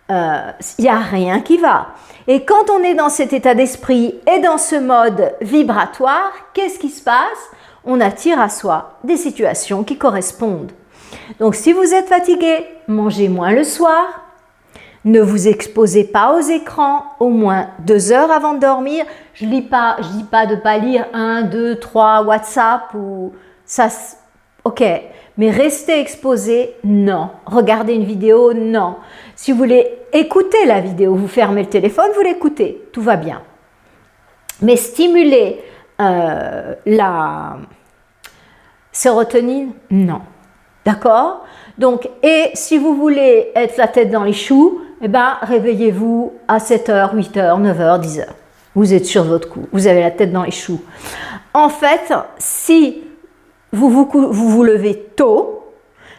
Il n'y a rien qui va. Et quand on est dans cet état d'esprit et dans ce mode vibratoire, qu'est-ce qui se passe? On attire à soi des situations qui correspondent. Donc si vous êtes fatigué, mangez moins le soir. Ne vous exposez pas aux écrans au moins 2 heures avant de dormir. Je dis pas de pas lire 1, 2, 3 WhatsApp ou ça. Ok, mais rester exposé, non. Regardez une vidéo, non. Si vous voulez écouter la vidéo, vous fermez le téléphone, vous l'écoutez, tout va bien. Mais stimuler la sérotonine, non. D'accord? Donc, et si vous voulez être la tête dans les choux, eh ben, réveillez-vous à 7h, 8h, 9h, 10h. Vous êtes sur votre coup, vous avez la tête dans les choux. En fait, si vous levez tôt,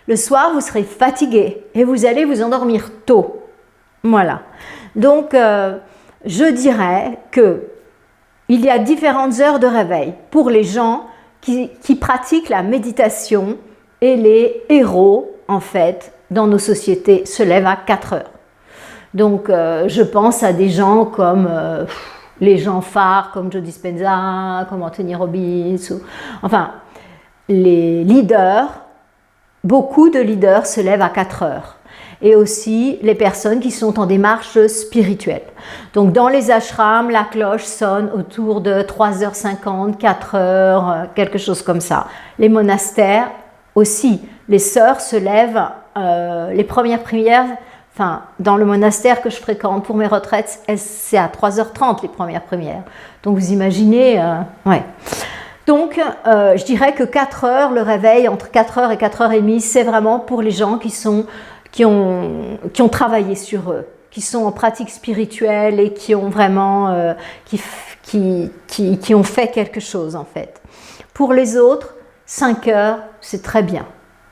le soir, vous serez fatigué et vous allez vous endormir tôt. Voilà. Donc, je dirais qu'il y a différentes heures de réveil pour les gens qui pratiquent la méditation et les héros, en fait, dans nos sociétés, se lèvent à 4 heures. Donc, je pense à des gens comme les gens phares, comme Joe Dispenza, comme Anthony Robbins, enfin, les leaders, beaucoup de leaders se lèvent à 4 heures. Et aussi les personnes qui sont en démarche spirituelle. Donc, dans les ashrams, la cloche sonne autour de 3h50, 4h, quelque chose comme ça. Les monastères aussi, les sœurs se lèvent, les premières prières. Enfin, dans le monastère que je fréquente pour mes retraites, c'est à 3h30 les premières prières. Donc, vous imaginez, ouais. Donc, je dirais que 4 heures, le réveil entre 4 heures et 4h30, c'est vraiment pour les gens qui ont travaillé sur eux, qui sont en pratique spirituelle et qui ont vraiment, qui ont fait quelque chose en fait. Pour les autres, 5 heures, c'est très bien.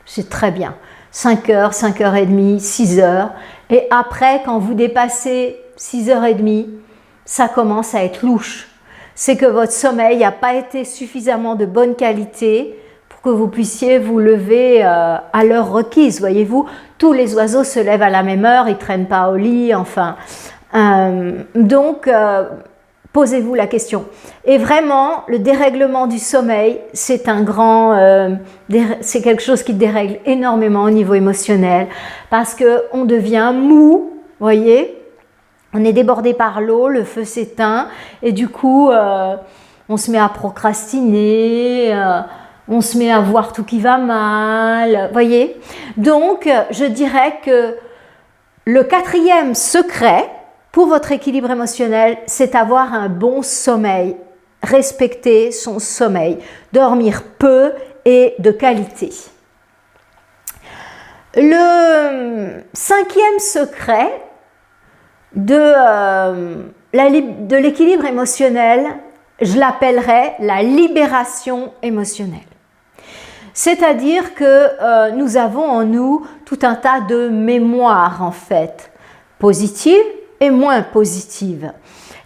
C'est très bien. 5 heures, 5h30, 6 heures. Et après, quand vous dépassez 6h30, ça commence à être louche. C'est que votre sommeil n'a pas été suffisamment de bonne qualité pour que vous puissiez vous lever à l'heure requise. Voyez-vous, tous les oiseaux se lèvent à la même heure, ils ne traînent pas au lit, enfin. Donc, posez-vous la question. Et vraiment, le dérèglement du sommeil, c'est c'est quelque chose qui dérègle énormément au niveau émotionnel parce qu'on devient mou, voyez, on est débordé par l'eau, le feu s'éteint et du coup, on se met à procrastiner, on se met à voir tout qui va mal, voyez. Donc, je dirais que le 4e secret pour votre équilibre émotionnel, c'est avoir un bon sommeil, respecter son sommeil, dormir peu et de qualité. Le 5e secret de l'équilibre émotionnel, je l'appellerais la libération émotionnelle. C'est-à-dire que nous avons en nous tout un tas de mémoires en fait, positives et moins positives.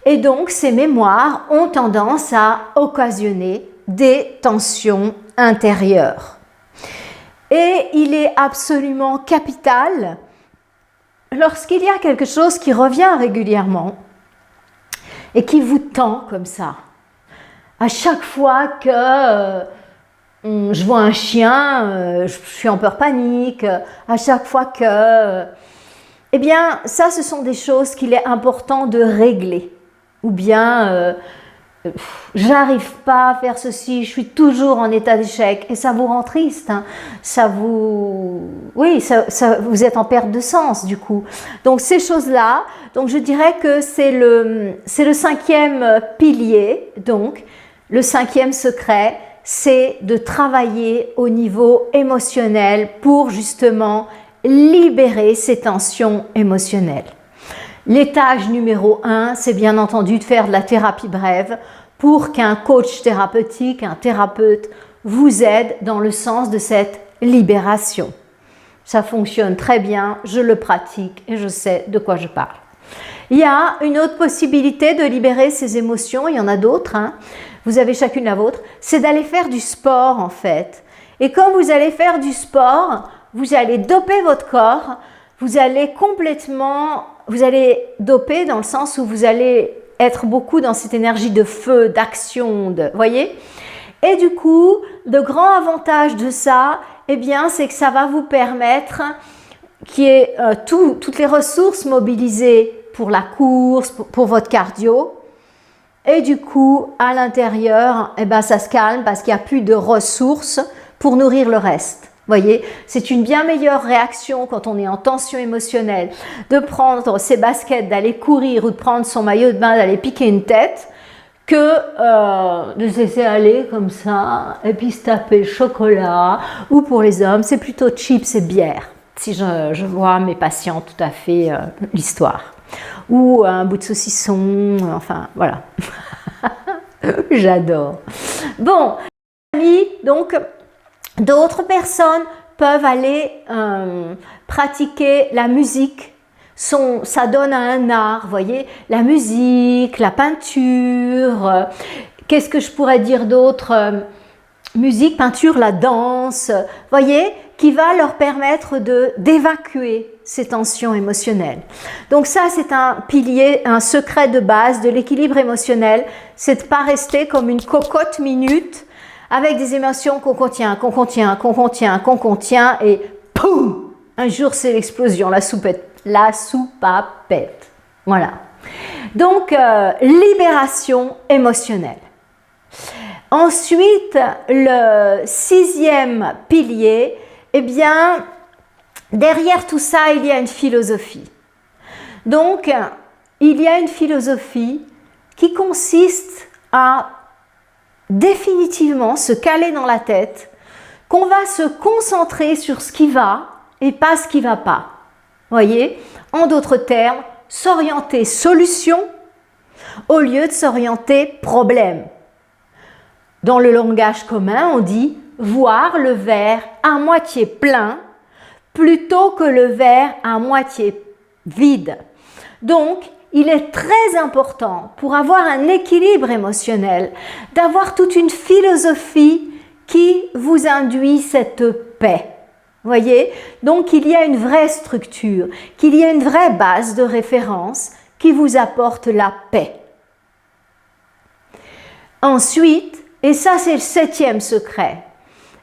Et donc, ces mémoires ont tendance à occasionner des tensions intérieures. Et il est absolument capital, lorsqu'il y a quelque chose qui revient régulièrement et qui vous tend comme ça, à chaque fois que je vois un chien, je suis en peur panique, à chaque fois que... Eh bien, ça, ce sont des choses qu'il est important de régler. Ou bien, j'arrive pas à faire ceci, je suis toujours en état d'échec, et ça vous rend triste, hein. Ça vous... Oui, vous êtes en perte de sens, du coup. Donc, ces choses-là, donc je dirais que c'est le 5e pilier, donc, le 5e secret, c'est de travailler au niveau émotionnel pour justement libérer ces tensions émotionnelles. L'étage numéro 1, c'est bien entendu de faire de la thérapie brève pour qu'un coach thérapeutique, un thérapeute, vous aide dans le sens de cette libération. Ça fonctionne très bien, je le pratique et je sais de quoi je parle. Il y a une autre possibilité de libérer ces émotions, il y en a d'autres, hein. Vous avez chacune la vôtre, c'est d'aller faire du sport en fait. Et quand vous allez faire du sport, vous allez doper votre corps, vous allez doper dans le sens où vous allez être beaucoup dans cette énergie de feu, d'action, voyez? Et du coup, le grand avantage de ça, eh bien, c'est que ça va vous permettre qu'il y ait toutes les ressources mobilisées pour la course, pour votre cardio. Et du coup, à l'intérieur, eh ben, ça se calme parce qu'il n'y a plus de ressources pour nourrir le reste. Voyez, c'est une bien meilleure réaction quand on est en tension émotionnelle de prendre ses baskets, d'aller courir ou de prendre son maillot de bain, d'aller piquer une tête que de se laisser aller comme ça et puis se taper le chocolat, ou pour les hommes, c'est plutôt chips et bière, si je vois mes patients tout à fait l'histoire. Ou un bout de saucisson, enfin voilà. J'adore. Bon, donc d'autres personnes peuvent aller pratiquer la musique. Ça donne un art, voyez, la musique, la peinture, qu'est-ce que je pourrais dire d'autre, musique, peinture, la danse, voyez, qui va leur permettre d'évacuer ces tensions émotionnelles. Donc ça, c'est un pilier, un secret de base de l'équilibre émotionnel, c'est de ne pas rester comme une cocotte minute avec des émotions qu'on contient, et poum, un jour c'est l'explosion, la soupapette. Voilà. Donc, libération émotionnelle. Ensuite, le 6e pilier, eh bien, derrière tout ça, il y a une philosophie. Donc, il y a une philosophie qui consiste à définitivement se caler dans la tête qu'on va se concentrer sur ce qui va et pas ce qui ne va pas. Voyez, en d'autres termes, s'orienter solution au lieu de s'orienter problème. Dans le langage commun, on dit voir le verre à moitié plein plutôt que le verre à moitié vide. Donc, il est très important pour avoir un équilibre émotionnel d'avoir toute une philosophie qui vous induit cette paix. Voyez, donc il y a une vraie structure, qu'il y a une vraie base de référence qui vous apporte la paix. Ensuite, et ça c'est le 7e secret,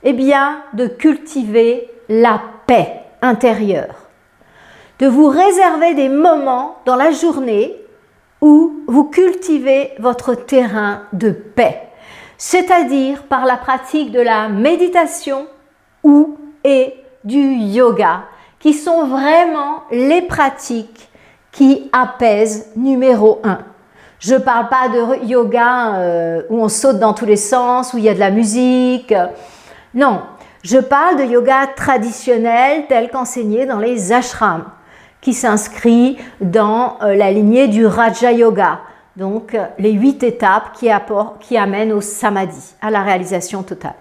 eh bien de cultiver la paix intérieure. De vous réserver des moments dans la journée où vous cultivez votre terrain de paix, c'est-à-dire par la pratique de la méditation et du yoga, qui sont vraiment les pratiques qui apaisent numéro 1. Je ne parle pas de yoga où on saute dans tous les sens, où il y a de la musique. Non, je parle de yoga traditionnel tel qu'enseigné dans les ashrams, qui s'inscrit dans la lignée du Raja Yoga, donc les 8 étapes qui amènent au samadhi, à la réalisation totale.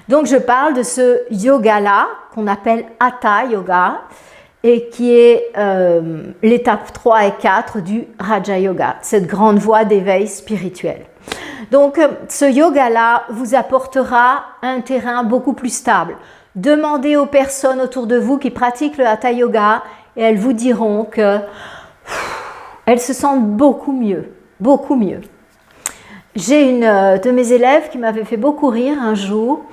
Donc je parle de ce yoga-là, qu'on appelle Hatha Yoga, et qui est l'étape 3 et 4 du Raja Yoga, cette grande voie d'éveil spirituel. Donc ce yoga-là vous apportera un terrain beaucoup plus stable. Demandez aux personnes autour de vous qui pratiquent le Hatha Yoga et elles vous diront que elles se sentent beaucoup mieux, beaucoup mieux. j'ai une de mes élèves qui m'avait fait beaucoup rire un jour.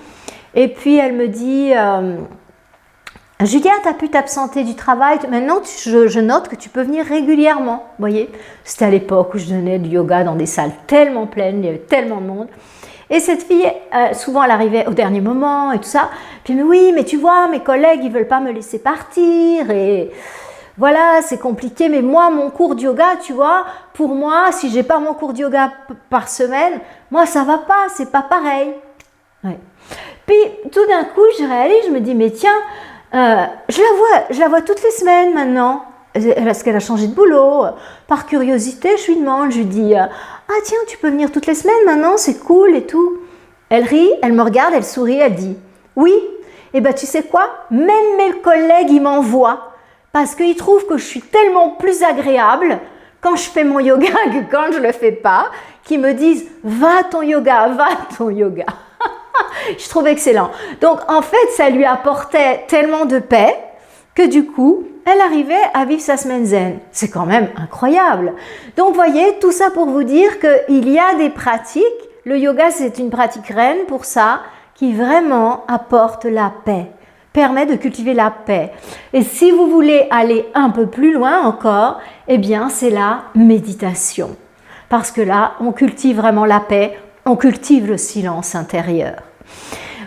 Et puis elle me dit, Julia, tu as pu t'absenter du travail. Maintenant, je note que tu peux venir régulièrement. Vous voyez, c'était à l'époque où je donnais du yoga dans des salles tellement pleines, il y avait tellement de monde. Et cette fille, souvent, elle arrivait au dernier moment et tout ça. Puis, mais oui, mais tu vois, mes collègues, ils ne veulent pas me laisser partir. Et voilà, c'est compliqué. Mais moi, mon cours de yoga, tu vois, pour moi, si je n'ai pas mon cours de yoga par semaine, moi, ça ne va pas, c'est pas pareil. Ouais. Puis, tout d'un coup, je réalise, je me dis, mais tiens, je la vois toutes les semaines maintenant. Parce qu'elle a changé de boulot. Par curiosité, je lui demande, je lui dis, ah tiens, tu peux venir toutes les semaines maintenant, c'est cool et tout. Elle rit, elle me regarde, elle sourit, elle dit, oui, et bien tu sais quoi, même mes collègues, ils m'envoient, parce qu'ils trouvent que je suis tellement plus agréable quand je fais mon yoga que quand je ne le fais pas, qu'ils me disent, va à ton yoga, va à ton yoga. Je trouve excellent. Donc en fait, ça lui apportait tellement de paix que du coup, elle arrivait à vivre sa semaine zen. C'est quand même incroyable. Donc, vous voyez, tout ça pour vous dire qu'il y a des pratiques. Le yoga, c'est une pratique reine pour ça, qui vraiment apporte la paix, permet de cultiver la paix. Et si vous voulez aller un peu plus loin encore, eh bien, c'est la méditation. Parce que là, on cultive vraiment la paix, on cultive le silence intérieur.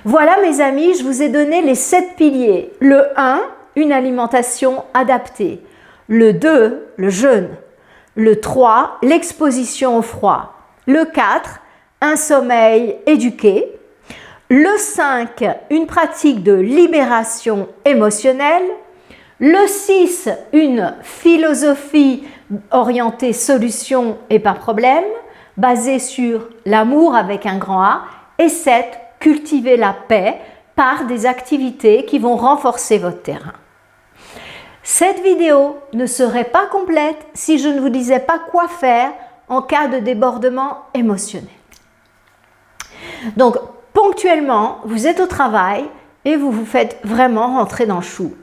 Voilà, mes amis, je vous ai donné les 7 piliers. Le 1, une alimentation adaptée. Le 2, le jeûne. Le 3, l'exposition au froid. Le 4, un sommeil éduqué. Le 5, une pratique de libération émotionnelle. Le 6, une philosophie orientée solution et pas problème, basée sur l'amour avec un grand A. Et 7, cultiver la paix par des activités qui vont renforcer votre terrain. Cette vidéo ne serait pas complète si je ne vous disais pas quoi faire en cas de débordement émotionnel. Donc, ponctuellement, vous êtes au travail et vous vous faites vraiment rentrer dans le chou.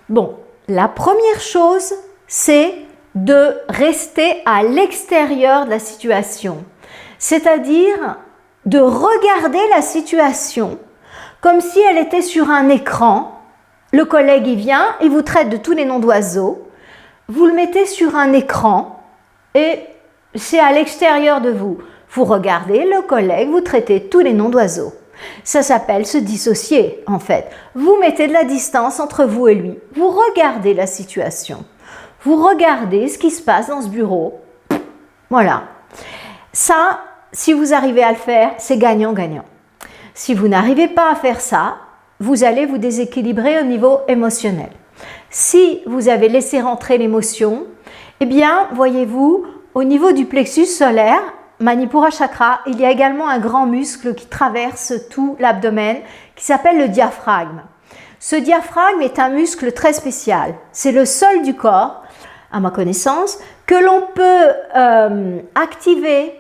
Bon, la première chose, c'est de rester à l'extérieur de la situation. C'est-à-dire de regarder la situation comme si elle était sur un écran. Le collègue, il vient, il vous traite de tous les noms d'oiseaux. Vous le mettez sur un écran et c'est à l'extérieur de vous. Vous regardez le collègue, vous traitez tous les noms d'oiseaux. Ça s'appelle se dissocier, en fait. Vous mettez de la distance entre vous et lui. Vous regardez la situation. Vous regardez ce qui se passe dans ce bureau. Voilà. Ça, si vous arrivez à le faire, c'est gagnant-gagnant. Si vous n'arrivez pas à faire ça, vous allez vous déséquilibrer au niveau émotionnel. Si vous avez laissé rentrer l'émotion, eh bien, voyez-vous, au niveau du plexus solaire, Manipura Chakra, il y a également un grand muscle qui traverse tout l'abdomen qui s'appelle le diaphragme. Ce diaphragme est un muscle très spécial. C'est le seul du corps, à ma connaissance, que l'on peut activer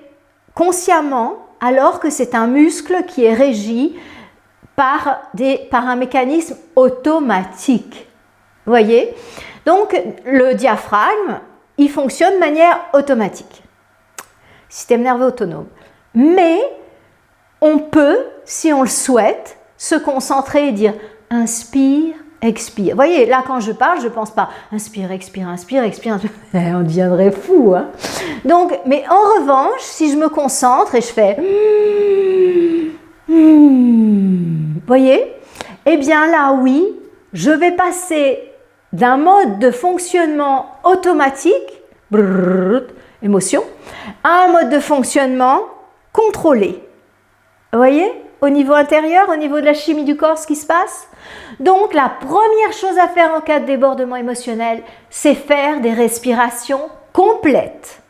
consciemment alors que c'est un muscle qui est régi par un mécanisme automatique. Vous voyez? Donc, le diaphragme, il fonctionne de manière automatique. Système nerveux autonome. Mais, on peut, si on le souhaite, se concentrer et dire « inspire, expire ». Vous voyez, là, quand je parle, je ne pense pas « inspire, expire, inspire, expire ». On deviendrait fou. Hein. Donc, mais en revanche, si je me concentre et je fais « vous voyez? Eh bien là, oui, je vais passer d'un mode de fonctionnement automatique, émotion, à un mode de fonctionnement contrôlé. Vous voyez? Au niveau intérieur, au niveau de la chimie du corps, ce qui se passe. Donc, la première chose à faire en cas de débordement émotionnel, c'est faire des respirations complètes.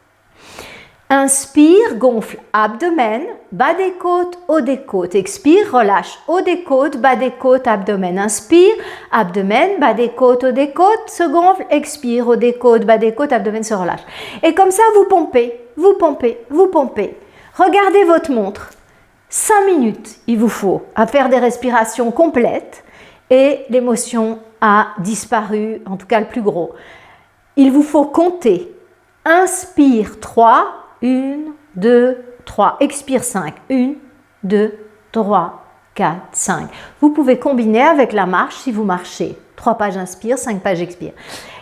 Inspire, gonfle abdomen, bas des côtes, haut des côtes. Expire, relâche haut des côtes, bas des côtes, abdomen. Inspire, abdomen, bas des côtes, haut des côtes, se gonfle. Expire, haut des côtes, bas des côtes, abdomen se relâche. Et comme ça, vous pompez, vous pompez, vous pompez. Regardez votre montre. 5 minutes, il vous faut, à faire des respirations complètes et l'émotion a disparu, en tout cas le plus gros. Il vous faut compter. Inspire 3, 1, 2, 3, expire 5. 1, 2, 3, 4, 5. Vous pouvez combiner avec la marche si vous marchez. 3 pages inspire, 5 pages expire.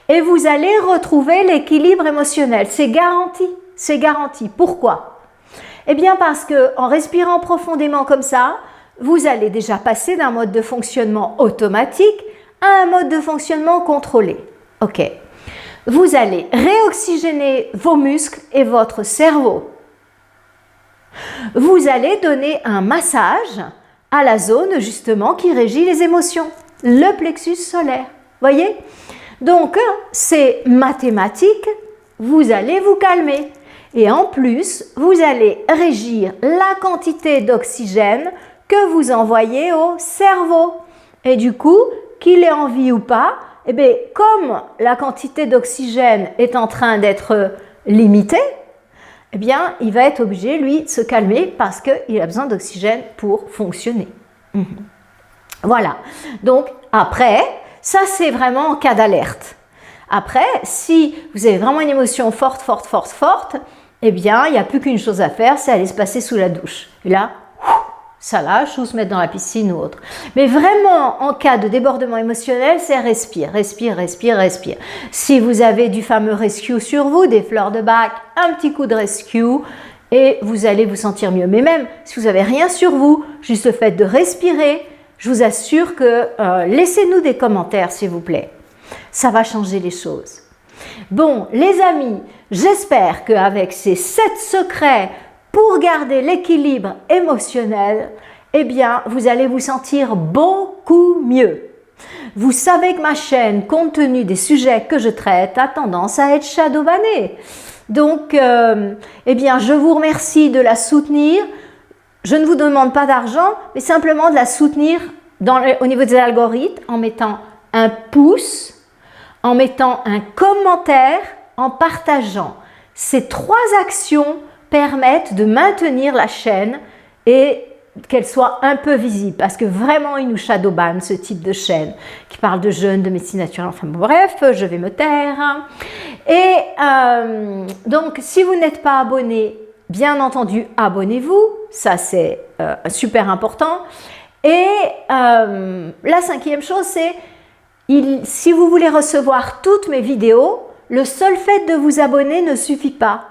Et vous allez retrouver l'équilibre émotionnel. C'est garanti, c'est garanti. Pourquoi? Eh bien parce qu'en respirant profondément comme ça, vous allez déjà passer d'un mode de fonctionnement automatique à un mode de fonctionnement contrôlé. Ok. Vous allez réoxygéner vos muscles et votre cerveau. Vous allez donner un massage à la zone justement qui régit les émotions, le plexus solaire. Voyez? Donc, c'est mathématique, vous allez vous calmer. Et en plus, vous allez régir la quantité d'oxygène que vous envoyez au cerveau. Et du coup, qu'il ait envie ou pas, eh bien, comme la quantité d'oxygène est en train d'être limitée, eh bien, il va être obligé, lui, de se calmer parce qu'il a besoin d'oxygène pour fonctionner. Voilà. Donc, après, ça, c'est vraiment en cas d'alerte. Après, si vous avez vraiment une émotion forte, eh bien, il n'y a plus qu'une chose à faire, c'est aller se passer sous la douche. Et là, ça lâche ou se mettre dans la piscine ou autre. Mais vraiment, en cas de débordement émotionnel, c'est respire. Si vous avez du fameux rescue sur vous, des fleurs de bac, un petit coup de rescue et vous allez vous sentir mieux. Mais même si vous n'avez rien sur vous, juste le fait de respirer, je vous assure que laissez-nous des commentaires, s'il vous plaît. Ça va changer les choses. Bon, les amis, j'espère qu'avec ces 7 secrets pour garder l'équilibre émotionnel, eh bien, vous allez vous sentir beaucoup mieux. Vous savez que ma chaîne, compte tenu des sujets que je traite, a tendance à être shadowbannée. Donc, eh bien, je vous remercie de la soutenir. Je ne vous demande pas d'argent, mais simplement de la soutenir au niveau des algorithmes en mettant un pouce, en mettant un commentaire, en partageant. Ces 3 actions permettent de maintenir la chaîne et qu'elle soit un peu visible parce que vraiment il nous shadowban ce type de chaîne qui parle de jeûne, de médecine naturelle, enfin bon, bref, je vais me taire. Et donc si vous n'êtes pas abonné, bien entendu abonnez-vous, ça c'est super important. Et la 5e chose c'est si vous voulez recevoir toutes mes vidéos, le seul fait de vous abonner ne suffit pas.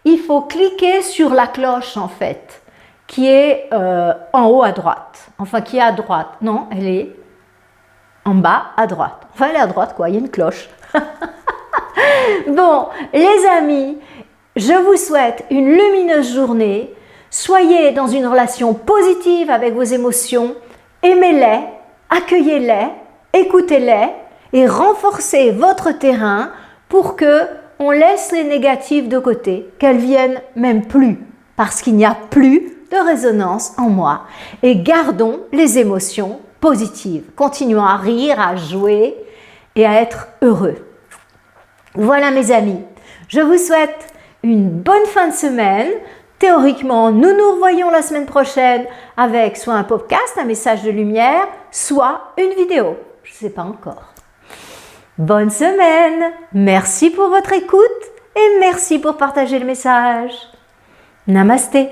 Il faut cliquer sur la cloche en fait, qui est en haut à droite. Enfin, qui est à droite. Non, elle est en bas à droite. Enfin, elle est à droite quoi, il y a une cloche. Bon, les amis, je vous souhaite une lumineuse journée. Soyez dans une relation positive avec vos émotions. Aimez-les, accueillez-les, écoutez-les et renforcez votre terrain pour que on laisse les négatives de côté, qu'elles viennent même plus, parce qu'il n'y a plus de résonance en moi. Et gardons les émotions positives. Continuons à rire, à jouer et à être heureux. Voilà mes amis, je vous souhaite une bonne fin de semaine. Théoriquement, nous nous revoyons la semaine prochaine avec soit un podcast, un message de lumière, soit une vidéo. Je ne sais pas encore. Bonne semaine, merci pour votre écoute et merci pour partager le message. Namasté.